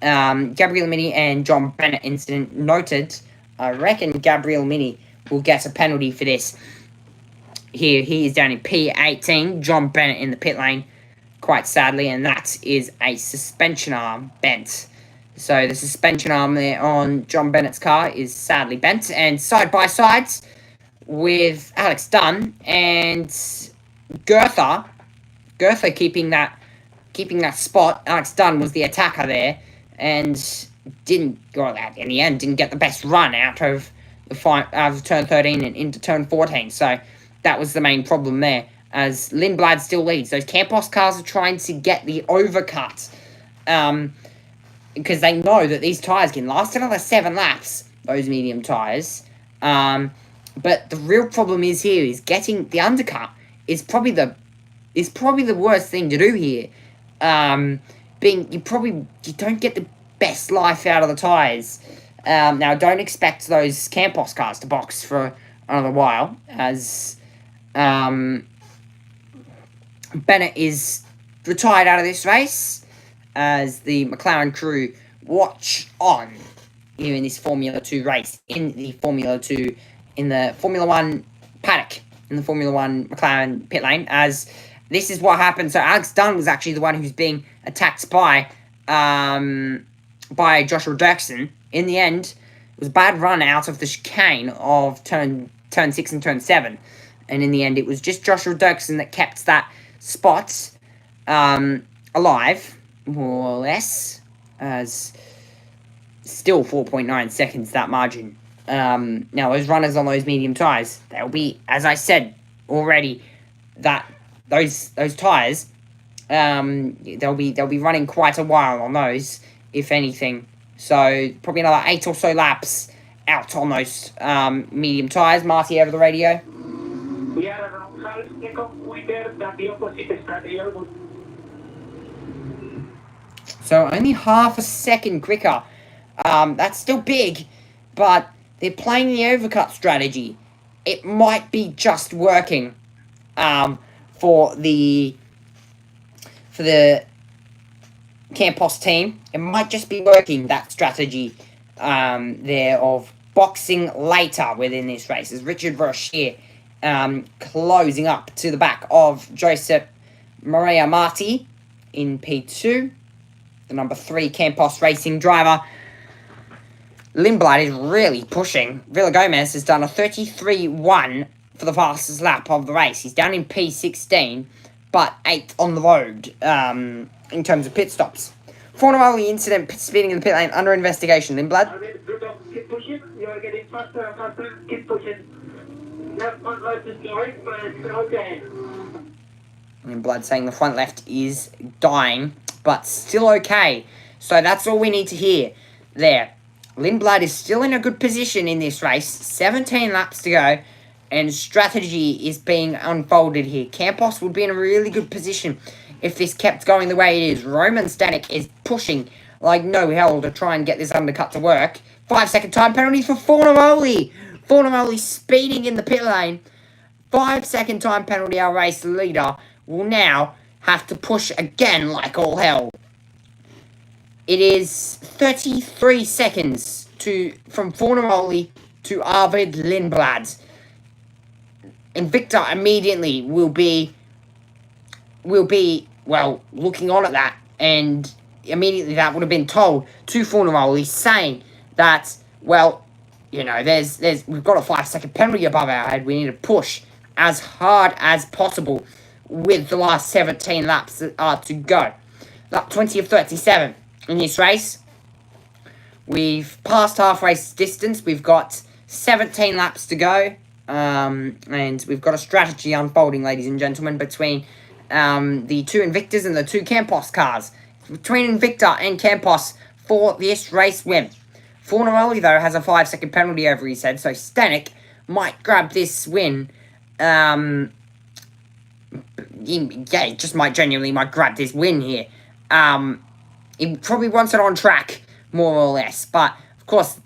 Gabriel Mini and John Bennett incident noted. I reckon Gabriel Mini will get a penalty for this. Here, he is down in P18. John Bennett in the pit lane, quite sadly, and that is a suspension arm bent. So the suspension arm there on John Bennett's car is sadly bent. And side by sides with Alex Dunn and Goethe keeping that spot. Alex Dunn was the attacker there, and didn't go out in the end. Didn't get the best run out of turn 13 and into turn 14. So that was the main problem there, as Lindblad still leads. Those Campos cars are trying to get the overcut, because they know that these tyres can last another 7 laps, those medium tyres. But the real problem is getting the undercut is probably the worst thing to do here. You don't get the best life out of the tyres. Now, don't expect those Campos cars to box for another while, as Bennett is retired out of this race, as the McLaren crew watch on here in this Formula 2 race, in the Formula 1 paddock, in the Formula 1 McLaren pit lane, as this is what happened. So Alex Dunn was actually the one who's being attacked by Joshua Dirksen. In the end, it was a bad run out of the chicane of turn 6 and turn 7. And in the end, it was just Joshua Dirksen that kept that spot alive, more or less, as still 4.9 seconds, that margin. Now, those runners on those medium tyres, they'll be, as I said already, that those tyres, they'll be running quite a while on those, if anything. So, probably another 8 or so laps out on those medium tyres. Marty, over the radio. We are around half second quicker than the opposite strategy. So, only half a second quicker. That's still big, but they're playing the overcut strategy. It might be just working for the Campos team. It might just be working, that strategy there of boxing later within this race, as Richard Verchier closing up to the back of Josep Maria Marti in P2, the number 3 Campos Racing driver. Lindblad is really pushing. Villagomez has done a 33.1 for the fastest lap of the race. He's down in P16, but 8th on the road in terms of pit stops. Fornaroli incident, speeding in the pit lane, under investigation. Lindblad? Keep pushing. You are getting faster and faster. Keep pushing. Not much is going, but it's okay. Lindblad saying the front left is dying, but still okay. So that's all we need to hear there. Lindblad is still in a good position in this race. 17 laps to go, and strategy is being unfolded here. Campos would be in a really good position if this kept going the way it is. Roman Stanek is pushing like no hell to try and get this undercut to work. 5-second time penalty for Fornaroli. Fornaroli speeding in the pit lane. 5-second time penalty. Our race leader will now have to push again like all hell. It is 33 seconds from Fornaroli to Arvid Lindblad. Invicta immediately will be looking on at that, and immediately that would have been told to Fornaroli, saying that, well, you know, we've got a 5-second penalty above our head. We need to push as hard as possible with the last 17 laps that are to go. Lap 20 of 37 in this race. We've passed half race distance. We've got 17 laps to go. And we've got a strategy unfolding, ladies and gentlemen, between the two Invictus and the two Campos cars. Between Invicta and Campos for this race win. Fornaroli, though, has a 5-second penalty over his head, so Stanek might grab this win. Yeah, he just genuinely might grab this win here. He probably wants it on track, more or less. But, of course,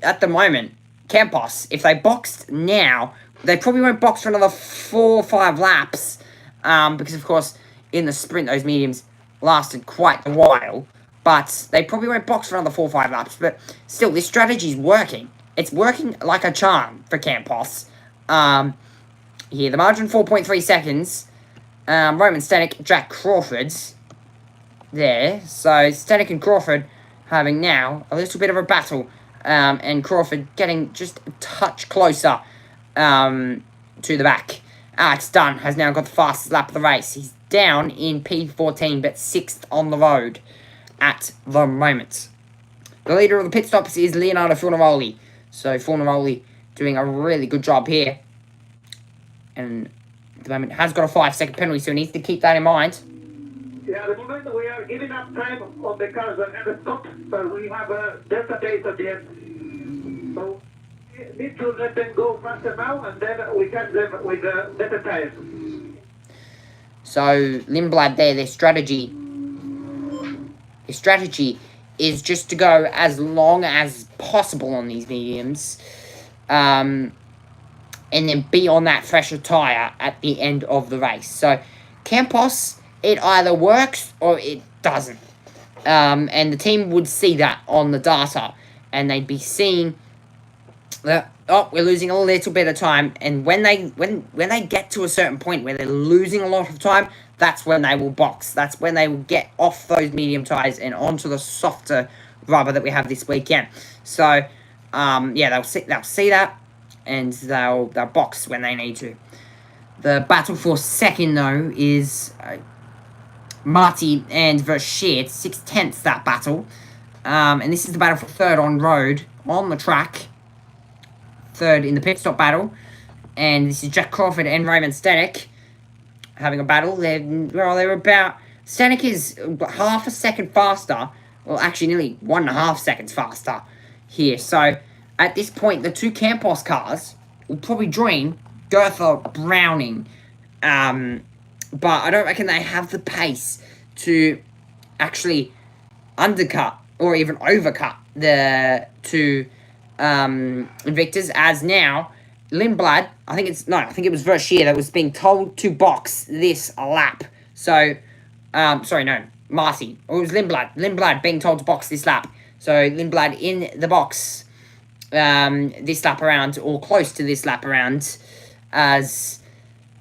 at the moment, Campos, if they boxed now, they probably won't box for another 4 or 5 laps. Because, of course, in the sprint, those mediums lasted quite a while. But they probably won't box for another 4 or 5 laps. But still, this strategy is working. It's working like a charm for Campos. Here, the margin 4.3 seconds. Roman Stanek, Jack Crawford's there. So, Stanek and Crawford having now a little bit of a battle. And Crawford getting just a touch closer to the back. Alex Dunn has now got the fastest lap of the race. He's down in P14, but 6th on the road at the moment. The leader of the pit stops is Leonardo Fornaroli. So Fornaroli doing a really good job here. And at the moment has got a 5-second penalty, so he needs to keep that in mind. Yeah, at the moment we are giving up time on the cars and the stop, but we have a delta days at the end. So we need to let them go faster now, and then we catch them with better tires. So Lindblad there, their strategy is just to go as long as possible on these mediums. And then be on that fresher tyre at the end of the race. So Campos, it either works or it doesn't. And the team would see that on the data. And they'd be seeing that, oh, we're losing a little bit of time. And when they get to a certain point where they're losing a lot of time, that's when they will box. That's when they will get off those medium tyres and onto the softer rubber that we have this weekend. So, yeah, they'll see that. And they'll box when they need to. The battle for second, though, is Marty and Verschier. It's 6/10 that battle. And this is the battle for third on road, on the track. Third in the pit stop battle. And this is Jack Crawford and Raymond Stanek having a battle. They're about... Stanek is half a second faster. Well, actually, nearly 1.5 seconds faster here. So... at this point, the two Campos cars will probably join Goethe Browning. But I don't reckon they have the pace to actually undercut or even overcut the two Invictus. As now, Lindblad, I think it was Verschier that was being told to box this lap. So, Marty. Or it was Lindblad. Lindblad being told to box this lap. So, Lindblad in the box. This lap around, or close to this lap around, as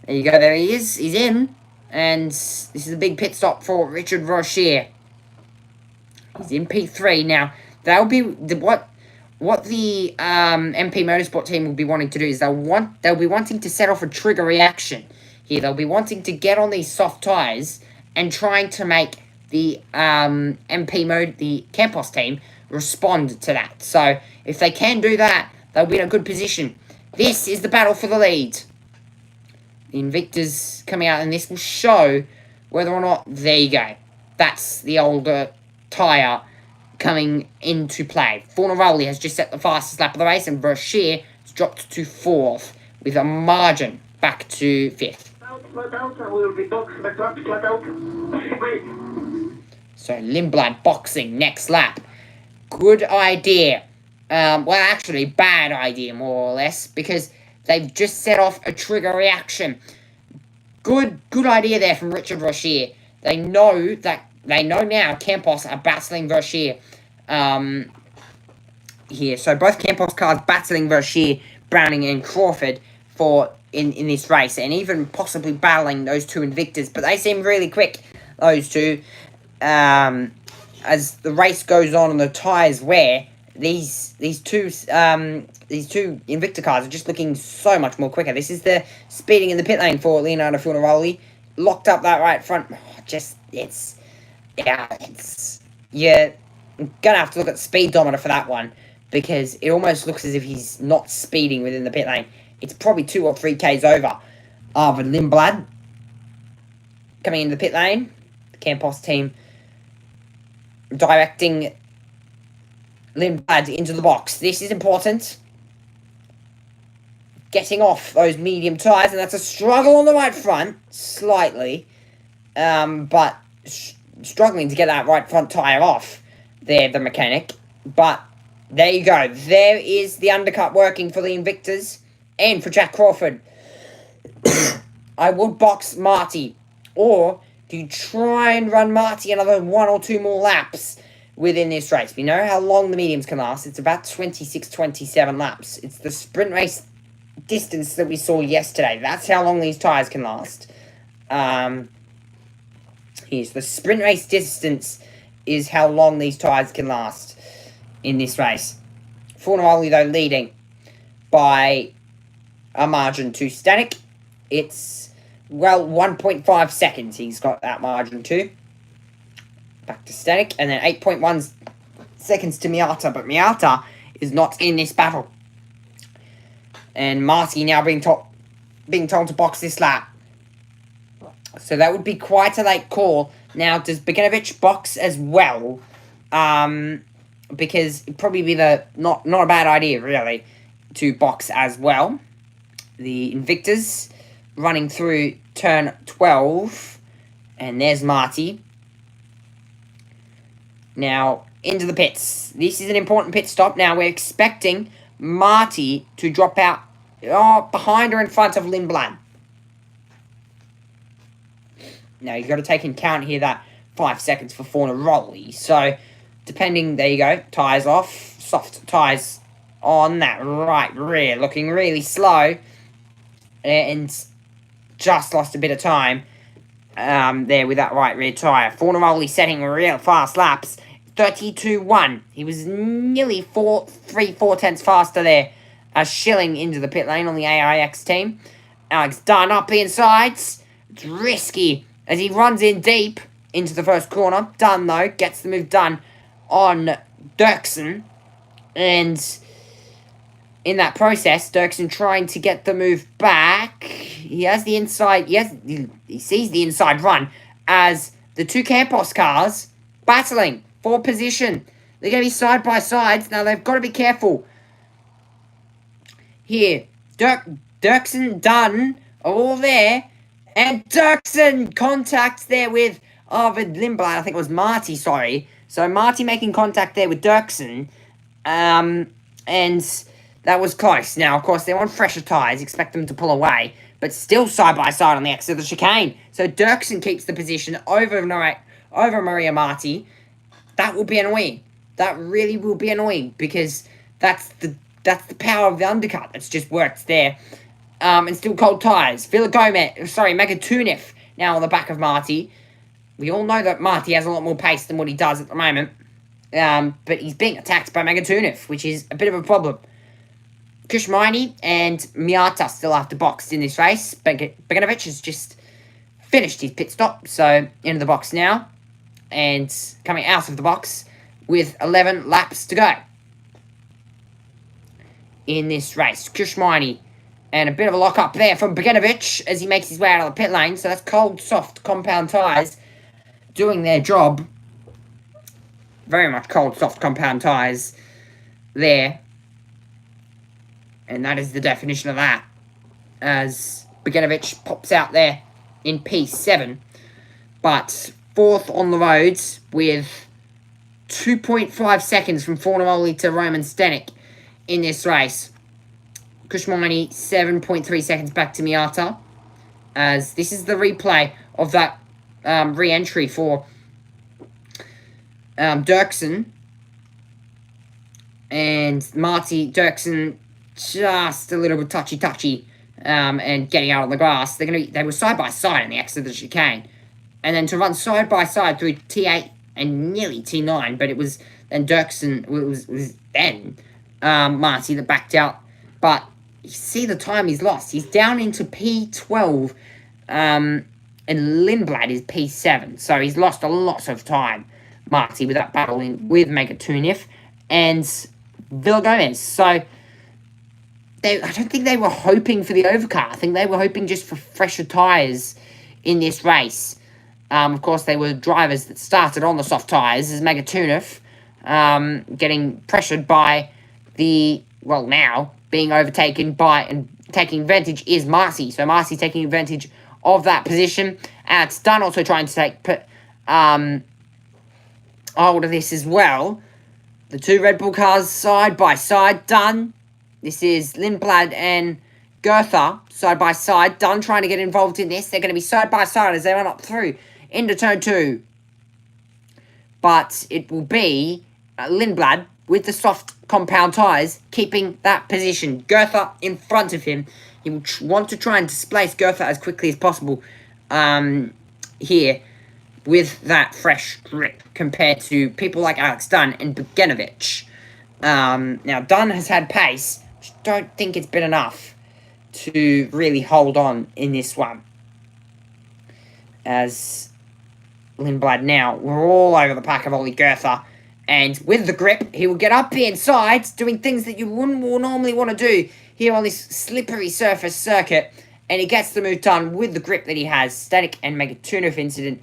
there you go, there he is, he's in, and this is a big pit stop for Richard Rochier. He's in P3 now. That'll be what the MP Motorsport team will be wanting to do is they'll be wanting to set off a trigger reaction here. They'll be wanting to get on these soft tyres and trying to make the the Campos team respond to that. So if they can do that, they'll be in a good position. This is the battle for the lead. The Invictus coming out, and this will show whether or not, there you go. That's the older tyre coming into play. Fornaroli has just set the fastest lap of the race, and Verschier has dropped to 4th with a margin back to 5th. Flat out, and we will be boxing the truck flat out. So Lindblad boxing next lap. Good idea. Well, actually, bad idea, more or less, because they've just set off a trigger reaction. Good idea there from Richard Rochier. They know now Campos are battling Verschier here. So both Campos cars battling Verschier, Browning and Crawford in this race, and even possibly battling those two Invictus. But they seem really quick, those two. As the race goes on and the tyres wear, these two Invicta cars are just looking so much more quicker. This is the speeding in the pit lane for Leonardo Fornaroli. Locked up that right front. You're gonna have to look at the speedometer for that one, because it almost looks as if he's not speeding within the pit lane. It's probably 2 or 3 Ks over. Arvid Lindblad coming into the pit lane. The Campos team directing Lindblad into the box. This is important. Getting off those medium tyres, and that's a struggle on the right front, slightly. But struggling to get that right front tyre off there, the mechanic. But there you go. There is the undercut working for the Invictus and for Jack Crawford. I would box Marty, or do you try and run Marty another 1 or 2 more laps within this race? We know how long the mediums can last. It's about 26, 27 laps. It's the sprint race distance that we saw yesterday. That's how long these tyres can last. Here's the sprint race distance is how long these tyres can last in this race. Fornaroli, though, leading by a margin to Static. It's, well, 1.5 seconds he's got that margin to. Back to Static. And then 8.1 seconds to Miata. But Miata is not in this battle. And Marty now being told to box this lap. So that would be quite a late call. Now, does Beganovic box as well? Because it'd probably be not a bad idea, really, to box as well. The Invictus running through turn 12. And there's Marty. Now, into the pits. This is an important pit stop. Now, we're expecting Marty to drop out behind or in front of Lindblad. Now, you've got to take into account here that 5 seconds for Fornaroli. So, depending, there you go, tyres off, soft tyres on that right rear, looking really slow, and just lost a bit of time there with that right rear tyre. Fornaroli setting real fast laps, 32.1. He was nearly 4 tenths faster there, Schilling into the pit lane on the AIX team. Alex Dunn up the insides. It's risky as he runs in deep into the first corner. Dunn, though, gets the move done on Dirksen. And in that process, Dirksen trying to get the move back. He has the inside, he sees the inside run as the 2 Campos cars battling for position. They're going to be side by side. Now, they've got to be careful. Here, Dirksen, Dunn are all there. And Dirksen contacts there with Arvid Lindblad. I think it was Marty, sorry. So Marty making contact there with Dirksen. And that was close. Now, of course, they're on fresher tyres. Expect them to pull away. But still side by side on the exit of the chicane. So Dirksen keeps the position over Maria Marty. That will be annoying. That really will be annoying. Because that's the power of the undercut that's just worked there. And still cold tyres. Megatunev now on the back of Marty. We all know that Marty has a lot more pace than what he does at the moment. But he's being attacked by Megatunev, which is a bit of a problem. Kushmini and Miata still have to box in this race. Beganovic has just finished his pit stop, so into the box now. And coming out of the box with 11 laps to go in this race. Kushmini. And a bit of a lock-up there from Beganovic as he makes his way out of the pit lane. So that's cold, soft, compound tyres doing their job. Very much cold, soft, compound tyres there. And that is the definition of that. As Beganovic pops out there in P7. But 4th on the roads with 2.5 seconds from Fornaroli to Roman Stanek in this race. Kushmini, 7.3 seconds back to Miata. As this is the replay of that re-entry for Dirksen. And Marty, Dirksen, just a little bit touchy-touchy and getting out on the grass. They were side-by-side in the exit of the chicane. And then to run side-by-side through T8 and nearly T9, but it was then Dirksen, was then Marty that backed out. But you see the time he's lost. He's down into P12, and Lindblad is P7. So he's lost a lot of time, Marty, with that battle with Megatunev and Vilgomez. So I don't think they were hoping for the overcut. I think they were hoping just for fresher tyres in this race. Of course, they were drivers that started on the soft tyres, as Megatunov getting pressured by the, well, now being overtaken by and taking advantage is Marcy. So Marcy taking advantage of that position. Alex Dunn also trying to take hold of this as well. The two Red Bull cars side by side. Dunn. This is Lindblad and Goethe side by side. Dunn trying to get involved in this. They're going to be side by side as they run up through into turn 2. But it will be Lindblad with the soft compound tyres keeping that position. Goethe in front of him. He will want to try and displace Goethe as quickly as possible here with that fresh grip compared to people like Alex Dunn and Bogdanovic. Now, Dunn has had pace. I don't think it's been enough to really hold on in this one. As Lindblad now, we're all over the pack of Ollie Goethe. And with the grip, he will get up the inside, doing things that you wouldn't normally want to do here on this slippery surface circuit. And he gets the move done with the grip that he has. Static and Megatunov incident,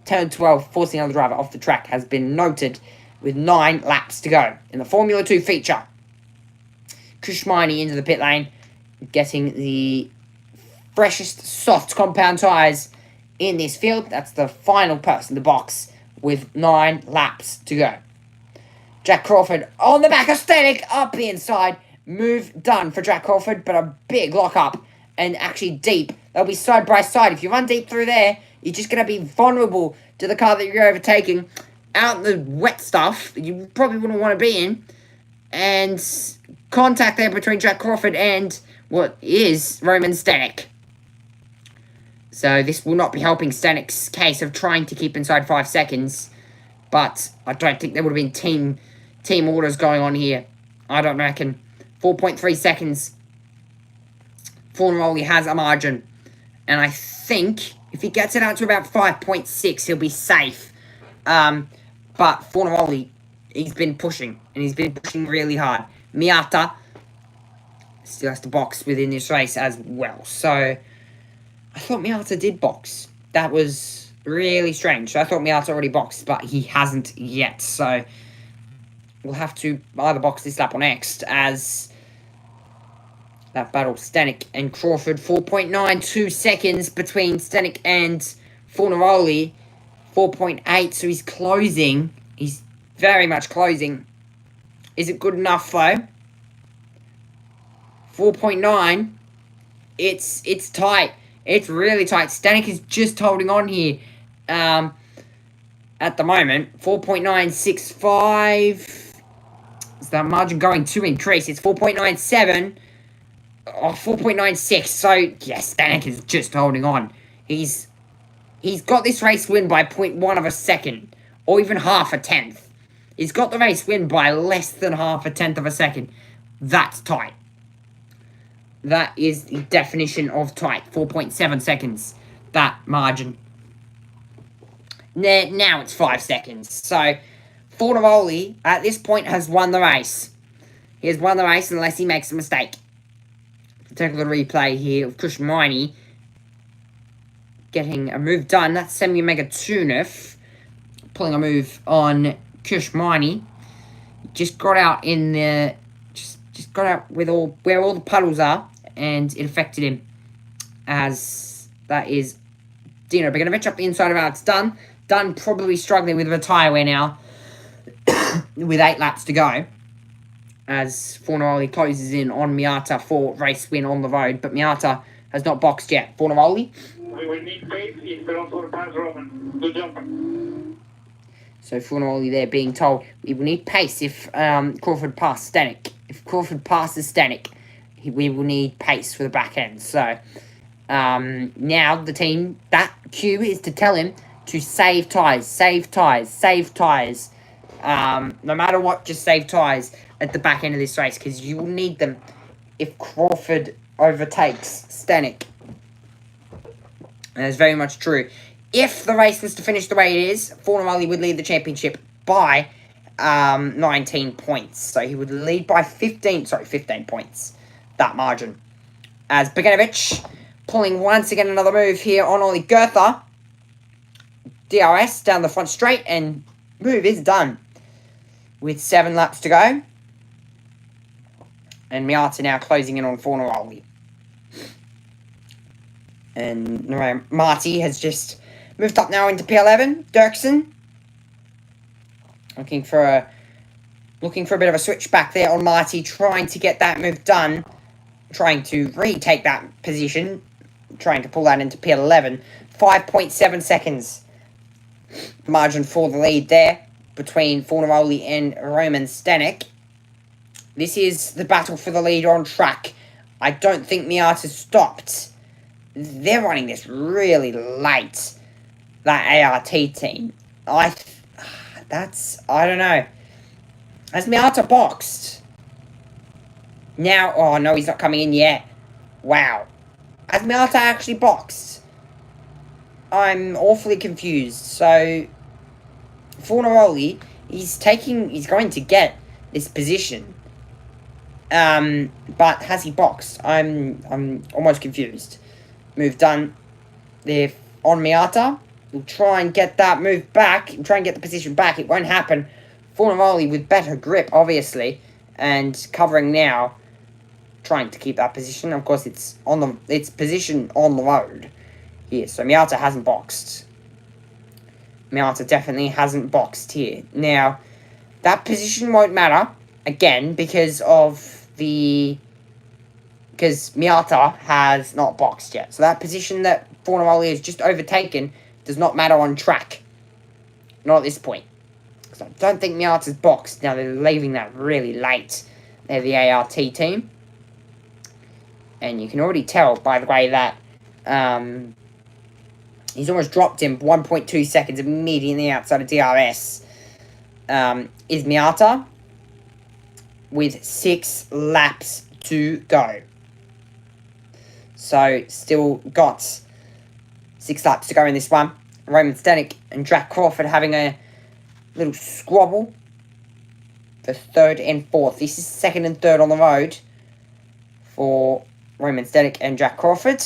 turn 12, forcing another driver off the track, has been noted with 9 laps to go in the Formula 2 feature. Kushmani into the pit lane, getting the freshest soft compound tyres in this field. That's the final person in the box with 9 laps to go. Jack Crawford on the back of Static, up the inside. Move done for Jack Crawford, but a big lock up and actually deep. They'll be side by side. If you run deep through there, you're just going to be vulnerable to the car that you're overtaking. Out in the wet stuff that you probably wouldn't want to be in. And contact there between Jack Crawford and what is Roman Stanek. So this will not be helping Stanek's case of trying to keep inside 5 seconds. But I don't think there would have been team orders going on here. I don't reckon. 4.3 seconds. Fornaroli has a margin. And I think if he gets it out to about 5.6, he'll be safe. But Fornaroli, he's been pushing. And he's been pushing really hard. Miata still has to box within this race as well. So I thought Miata did box. That was really strange. So I thought Miata already boxed, but he hasn't yet. So we'll have to either box this lap or next as that battle Stanek and Crawford. 4.92 seconds between Stanek and Fornaroli. 4.8, so he's closing. He's very much closing. Is it good enough though? 4.9. It's tight. It's really tight. Stanek is just holding on here. At the moment, 4.965. Is that margin going to increase? It's 4.97. Oh, 4.96. So, yes, Stanek is just holding on. He's got this race win by 0.1 of a second. Or even half a tenth. He's got the race win by less than half a tenth of a second. That's tight. That is the definition of tight. 4.7 seconds. That margin. Now it's 5 seconds. So, Fornaroli, at this point, has won the race. He has won the race unless he makes a mistake. Take a little replay here of Kushmani getting a move done. That's Semyon Megatunov pulling a move on Kushmani. Just got out in the... Just got out with where all the puddles are, and it affected him. As that is Dino Bogdanovic up the inside of Alex Dunn. Dunn probably struggling with a tyre wear now, with 8 laps to go. As Fornaroli closes in on Miata for race win on the road, but Miata has not boxed yet. Fornaroli. We will need pace if Alonso pass Roman. Good job. So Fornaroli there being told we will need pace if Crawford passes Stanek. If Crawford passes Stanek, we will need pace for the back end. So now the team, that cue is to tell him to save tyres, save tyres, save tyres. No matter what, just save tyres at the back end of this race, because you will need them if Crawford overtakes Stanek. And that's very much true. If the race was to finish the way it is, Fornaroli would lead the championship by 19 points. So he would lead by 15 points. That margin. As Bogdanovic pulling once again another move here on Ollie Goethe. DRS down the front straight, and move is done. With 7 laps to go. And Miata now closing in on Fornaroli. And Marty has just moved up now into P11. Dirksen looking for a bit of a switch back there on Marty, trying to get that move done, trying to retake that position, trying to pull that into P11. 5.7 seconds margin for the lead there between Fornaroli and Roman Stanek. This is the battle for the lead on track. I don't think Miata stopped. They're running this really late, that ART team. I don't know. Has Miata boxed? Now, oh no, he's not coming in yet. Wow. Has Miata actually boxed? I'm awfully confused. So, Fornaroli, he's going to get this position. But has he boxed? I'm almost confused. Move done. They're on Miata. We'll try and get that move back. We'll try and get the position back. It won't happen. Fornaroli with better grip, obviously, and covering now, trying to keep that position. Of course, it's position on the road here. So Miata hasn't boxed. Miata definitely hasn't boxed here. Now, that position won't matter again because Miata has not boxed yet. So that position that Fornaroli has just overtaken does not matter on track. Not at this point. Because I don't think Miata's boxed. Now they're leaving that really late. They're the ART team. And you can already tell by the way that he's almost dropped him 1.2 seconds immediately outside of DRS. Is Miata with 6 laps to go. So, still got 6 laps to go in this one. Roman Stanek and Jack Crawford having a little squabble for 3rd and 4th. This is 2nd and 3rd on the road for Roman Stanek and Jack Crawford.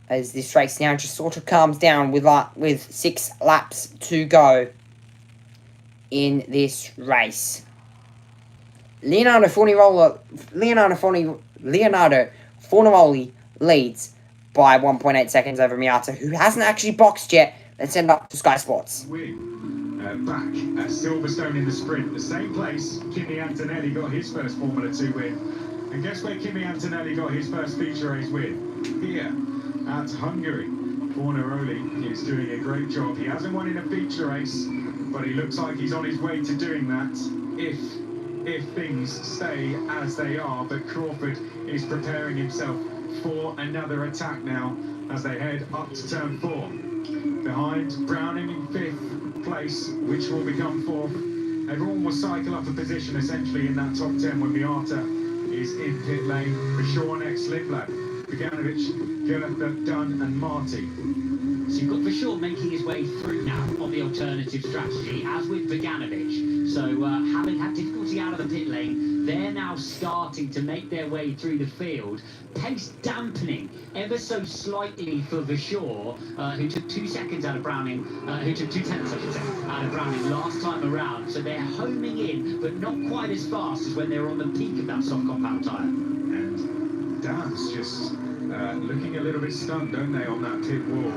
As this race now just sort of calms down with 6 laps to go in this race. Leonardo Fornaroli leads by 1.8 seconds over Miata, who hasn't actually boxed yet. Let's send up to Sky Sports. Back at Silverstone in the sprint, the same place Kimi Antonelli got his first Formula 2 win. And guess where Kimi Antonelli got his first feature race win? Here at Hungary. Fornaroli is doing a great job. He hasn't won in a feature race, but he looks like he's on his way to doing that if things stay as they are. But Crawford is preparing himself for another attack now as they head up to turn 4. Behind Browning in 5th place, which will become 4th. Everyone will cycle up a position essentially in that top 10 when Miata is in pit lane. Vasseur next, Lindblad, Beganovic, Gerlach, Dunn and Marty. So you've got Vasseur making his way through now on the alternative strategy, as with Beganovic. So having had difficulty out of the pit lane, they're now starting to make their way through the field. Pace dampening ever so slightly for Vasseur, who took 2 seconds out of Browning, who took 2 tenths, I should say, out of Browning last time around. So they're homing in, but not quite as fast as when they were on the peak of that soft compound tyre. And Dan's just looking a little bit stunned, don't they, on that pit wall?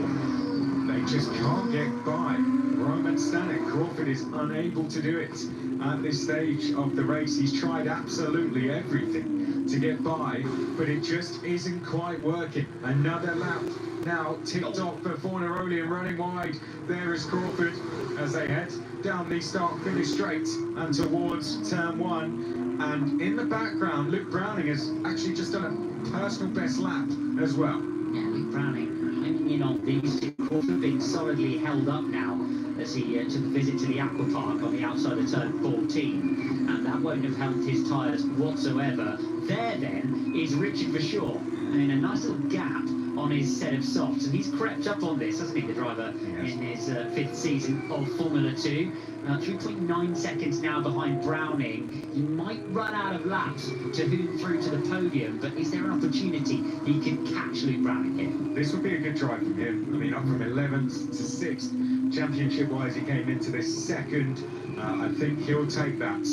They just can't get by. Roman Stanek, Crawford is unable to do it at this stage of the race. He's tried absolutely everything to get by, but it just isn't quite working. Another lap now ticked off for Fornaroli and running wide. There is Crawford as they head down the start-finish straight and towards turn 1. And in the background, Luke Browning has actually just done a personal best lap as well. Yeah, Luke Browning hanging in on these two. Crawford being solidly held up now as he took a visit to the aqua park on the outside of turn 14, and that won't have helped his tyres whatsoever. There then is Richard Vasseur, and in a nice little gap on his set of softs, and he's crept up on this, hasn't he, the driver, Yes. in his 5th season of Formula 2. 3.9 seconds now behind Browning. He might run out of laps to hoon through to the podium, but is there an opportunity he can catch Luke Browning here? This would be a good drive from him. I mean, up from 11th to 6th. Championship-wise, he came into this second. I think he'll take that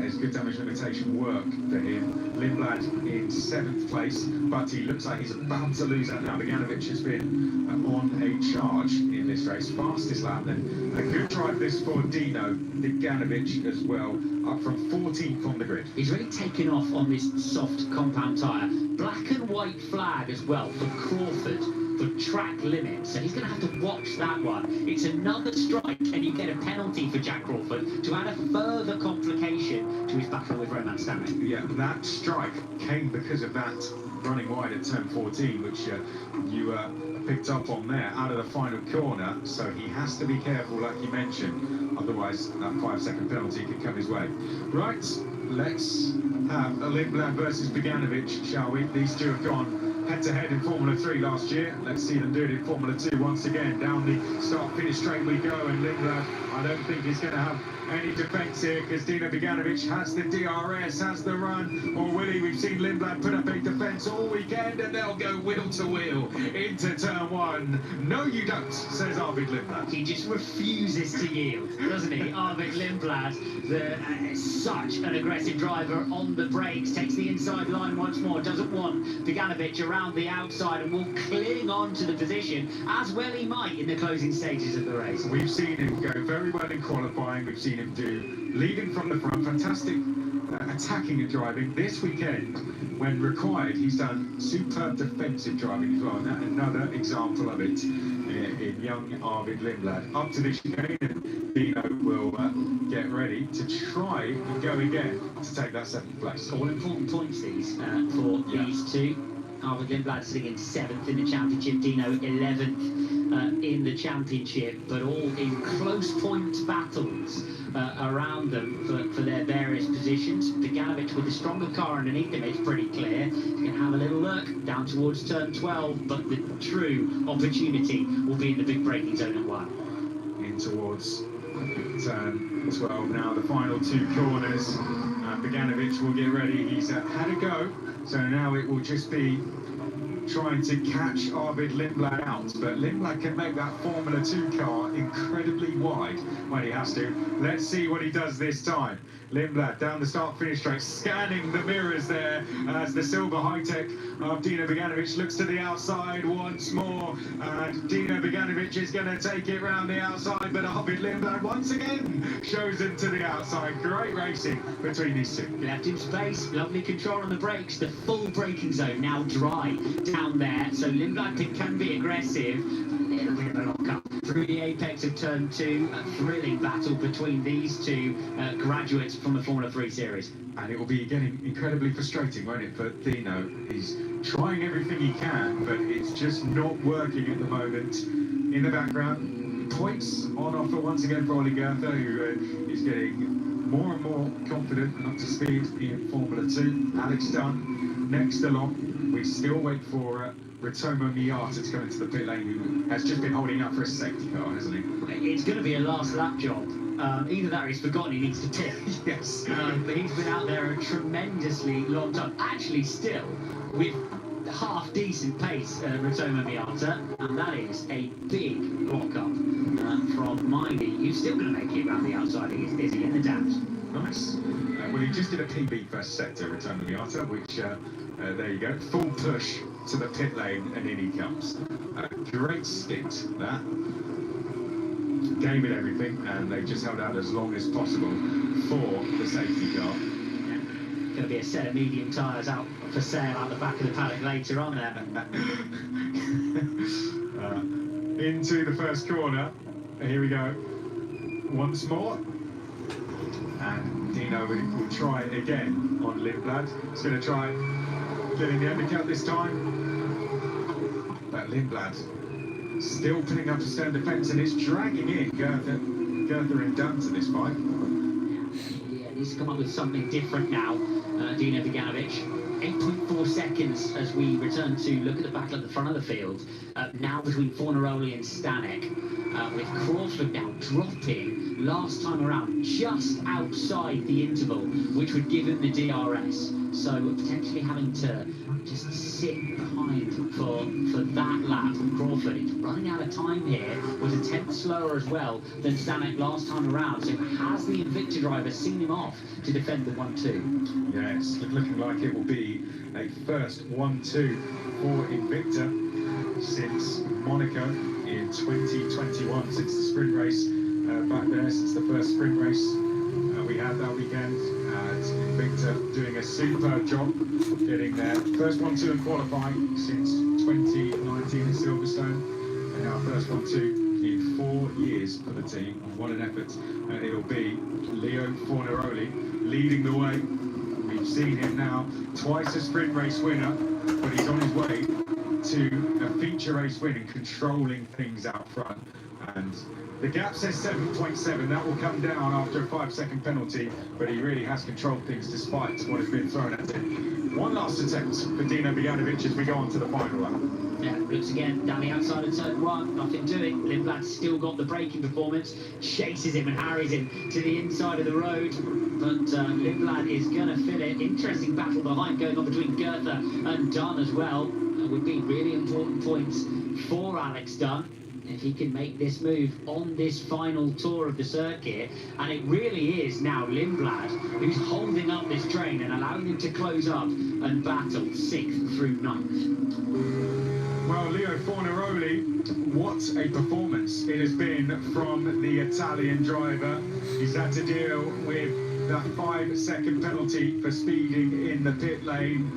as good damage limitation work for him. Lindblad in 7th place, but he looks like he's about to lose that now. Beganovic has been on a charge in this race. Fastest lap, and a good drive this for Dino Beganovic as well, up from 14th on the grid. He's really taken off on this soft compound tyre. Black and white flag as well for Crawford for track limit, so he's going to have to watch that one. It's another strike, and you get a penalty for Jack Crawford to add a further complication to his battle with Roman Stanley. Yeah, that strike came because of that running wide at turn 14, which you picked up on there out of the final corner, so he has to be careful, like you mentioned, otherwise that 5-second penalty could come his way. Right, let's have Lindblad versus Beganovic, shall we? These two have gone head-to-head in Formula 3 last year. Let's see them do it in Formula 2 once again. Down the start-finish straight we go, and Lindblad, I don't think he's going to have any defence here, because Dino Beganovic has the DRS, has the run, or will he? We've seen Lindblad put up a defence all weekend, and they'll go wheel to wheel into turn 1. No, you don't, says Arvid Lindblad. He just refuses to yield, doesn't he? Arvid Lindblad, such an aggressive driver on the brakes, takes the inside line once more, doesn't want Beganovic around the outside, and will cling on to the position, as well he might in the closing stages of the race. We've seen him go very well in qualifying. We've seen him do leading from the front, fantastic attacking and driving. This weekend, when required, he's done superb defensive driving as well. And another example of it in young Arvid Lindblad. Up to the chicane, and Dino will get ready to try and go again to take that 7th place. All important points these for these two. Arvid Lindblad sitting in 7th in the championship, Dino 11th in the championship, but all in close point battles around them for their various positions. Beganovic with the stronger car underneath him, it's pretty clear. You can have a little look down towards turn 12, but the true opportunity will be in the big braking zone at 1. In towards turn 12 now, the final 2 corners. Beganovic will get ready. He's had a go, so now it will just be trying to catch Arvid Lindblad out, but Lindblad can make that Formula 2 car incredibly wide when he has to. Let's see what he does this time. Lindblad down the start-finish straight, scanning the mirrors there as the silver high-tech of Dino Beganovic looks to the outside once more, and Dino Beganovic is going to take it round the outside, but Arvid Lindblad once again shows him to the outside. Great racing between these two. Left him space, lovely control on the brakes, the full braking zone now dry down there, so Lindblad can be aggressive. A little bit of a lock-up through the apex of turn 2. A thrilling battle between these two graduates from the Formula 3 series. And it will be getting incredibly frustrating, won't it, for Dino? He's trying everything he can, but it's just not working at the moment. In the background, points on offer once again for Ollie Goethe, who is getting more and more confident and up to speed in Formula 2. Alex Dunn next along. We still wait for Ritomo Miata to come into the pit lane, who has just been holding up for a safety car, hasn't he? It's going to be a last lap job. Either that or he's forgotten he needs to pit. Yes. But he's been out there a tremendously long time. Actually, still, with half decent pace, Ritomo Miata, and that is a big lock-up from Miney, who's still going to make it around the outside. He's busy in the dams. Nice. Well, he just did a PB first sector, Ritomo Miata, which, there you go, full push to the pit lane, and in he comes. Great stint, that. Gave it everything, and they just held out as long as possible for the safety car. Going to be a set of medium tyres out for sale out the back of the paddock later on there. Into the first corner. Here we go. Once more. And Dino will try again on Lindblad. He's going to try getting the undercut this time. But Lindblad still putting up a stern defence, and is dragging in Goethe and Dunn to this fight. Yeah, needs to come up with something different now. Dino Beganovic. 8.4 seconds as we return to look at the battle at the front of the field. Now between Fornaroli and Stanek, with Crawford now dropping last time around just outside the interval, which would give him the DRS. So potentially having to just sit behind for that lap from Crawford. He's running out of time here, was a tenth slower as well than Stanek last time around. So has the Invicta driver seen him off to defend the 1-2? Yes, looking like it will be a first 1-2 for Invicta since Monaco in 2021, since the sprint race back there, since the first sprint race we had that weekend. Invicta doing a superb job getting their first 1-2 in qualifying since 2019 in Silverstone, and now first 1-2 in 4 years for the team. What an effort it'll be. Leo Fornaroli leading the way. We've seen him now twice a sprint race winner, but he's on his way to a feature race win and controlling things out front. And the gap says 7.7. That will come down after a 5-second penalty, but he really has controlled things despite what has been thrown at him. One last attempt for Dino Beganovic as we go on to the final lap. Yeah, looks again down the outside of turn 1, nothing doing. Lindblad's still got the braking performance, chases him and harries him to the inside of the road. But Lindblad is going to fill it. Interesting battle behind going on between Goethe and Dunn as well. Would be really important points for Alex Dunn if he can make this move on this final tour of the circuit. And it really is now Lindblad who's holding up this train and allowing him to close up and battle 6th through 9th. Well, Leo Fornaroli, what a performance it has been from the Italian driver. He's had to deal with that 5-second penalty for speeding in the pit lane.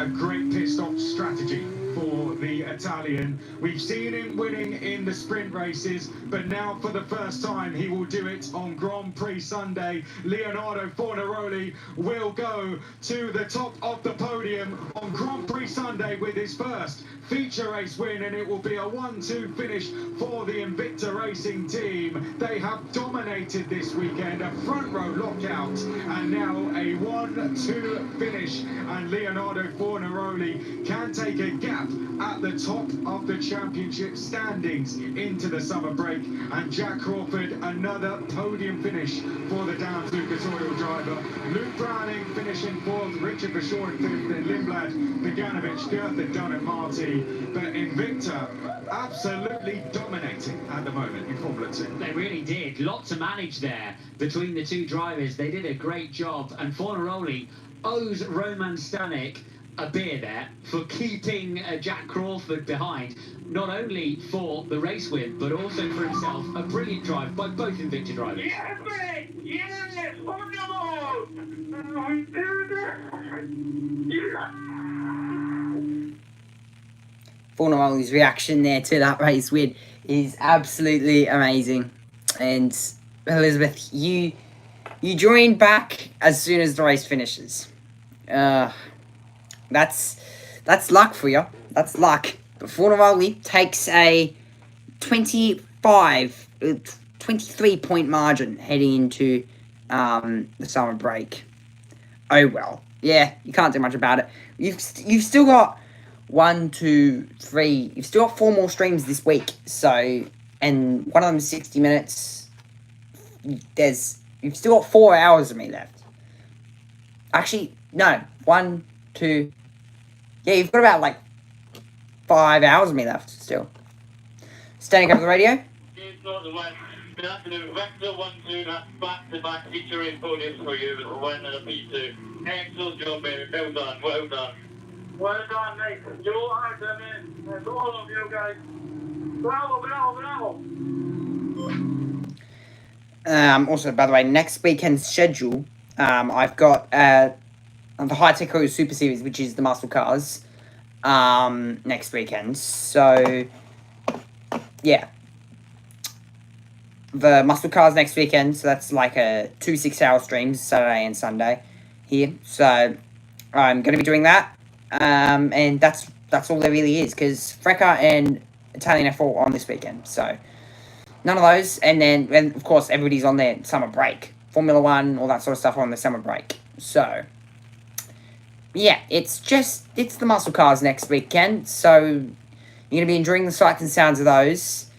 A great pit stop strategy for the Italian. We've seen him winning in the sprint races, but now for the first time he will do it on Grand Prix Sunday. Leonardo Fornaroli will go to the top of the podium on Grand Prix Sunday with his first feature race win, and it will be a 1-2 finish for the Invicta Racing team. They have dominated this weekend, a front row lockout, and now a 1-2 finish, and Leonardo Fornaroli can take a gap at the top of the championship standings into the summer break. And Jack Crawford, another podium finish for the Downs Lucas Oil driver. Luke Browning finishing 4th, Richard Bashaw in 5th, and Lindblad, Beganovic, Goethe, Dunn and Marty. But Invicta absolutely dominating at the moment in Formula 2. They really did. Lot to manage there between the two drivers. They did a great job, and Fornaroli owes Roman Stanek a beer there for keeping Jack Crawford behind, not only for the race win, but also for himself. A brilliant drive by both Invicta drivers. Yes, mate! Yes! Fornaroli's reaction there to that race win is absolutely amazing. And Elizabeth, you join back as soon as the race finishes. That's luck for you. That's luck. But Fornaroli takes a 23 point margin heading into the summer break. Oh well. Yeah, you can't do much about it. You've still got 1, 2, 3. You've still got 4 more streams this week. So, and one of them is 60 minutes. You've still got 4 hours of me left. Actually, no. 1, 2. Yeah, you've got about like 5 hours of me left still. Standing over the radio. It's not the one. Good afternoon. Vector 1-2, that's back-to-back featuring podiums for you with a win and a P2. Excellent job, baby. Well done. Well done. Well done, mate. You all are, man. That's all of you guys. Bravo, bravo, bravo. Also, by the way, next weekend's schedule, I've got the Hi-Tech Auto Super Series, which is the muscle cars, next weekend. So, yeah. The muscle cars next weekend, so that's like a 2 6-hour streams, Saturday and Sunday here. So, I'm going to be doing that. And that's all there really is, because Freca and Italian F4 on this weekend. So, none of those. And then, of course, everybody's on their summer break. Formula 1, all that sort of stuff on the summer break. So, yeah, it's the muscle cars next weekend, so you're going to be enjoying the sights and sounds of those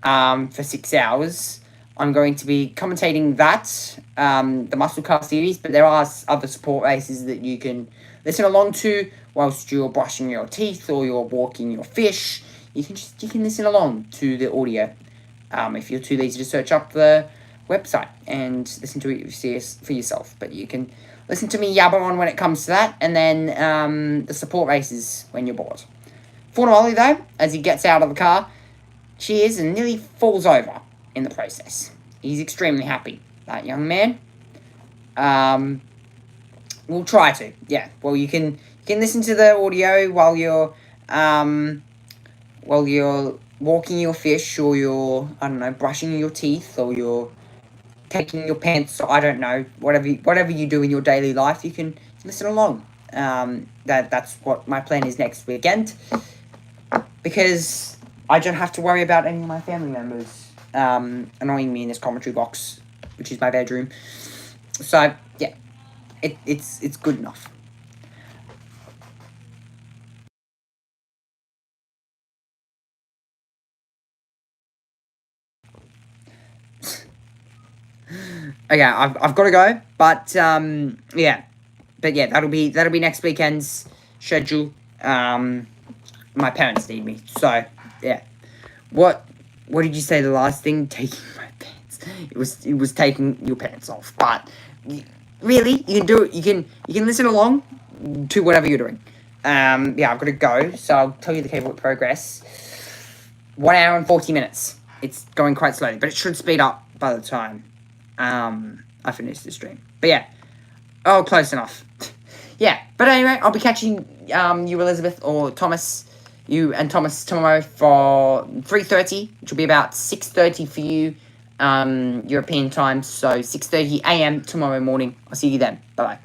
for 6 hours. I'm going to be commentating that, the muscle car series, but there are other support races that you can listen along to whilst you're brushing your teeth or you're walking your fish. You can listen along to the audio if you're too lazy to search up the website and listen to it for yourself. But you can listen to me yabber on when it comes to that, and then the support races when you're bored. Fornaroli, though, as he gets out of the car, cheers and nearly falls over in the process. He's extremely happy, that young man. We'll try to, yeah. Well, you can listen to the audio while you're walking your fish, or you're, I don't know, brushing your teeth, or you're taking your pants, I don't know, whatever you do in your daily life, you can listen along. That's what my plan is next weekend, because I don't have to worry about any of my family members annoying me in this commentary box, which is my bedroom. So yeah, it's good enough. Okay, I've got to go, but yeah, that'll be next weekend's schedule. My parents need me, so yeah. What did you say the last thing? Taking my pants. It was taking your pants off, but really, you can do it. You can listen along to whatever you're doing. Yeah, I've got to go, so I'll tell you the keyboard progress. 1 hour and 40 minutes. It's going quite slowly, but it should speed up by the time I finish the stream. But yeah, close enough. Yeah, but anyway, I'll be catching you, Elizabeth, or Thomas, you and Thomas tomorrow for 3:30, which will be about 6:30 for you, European time. So 6:30 a.m. tomorrow morning. I'll see you then. Bye bye.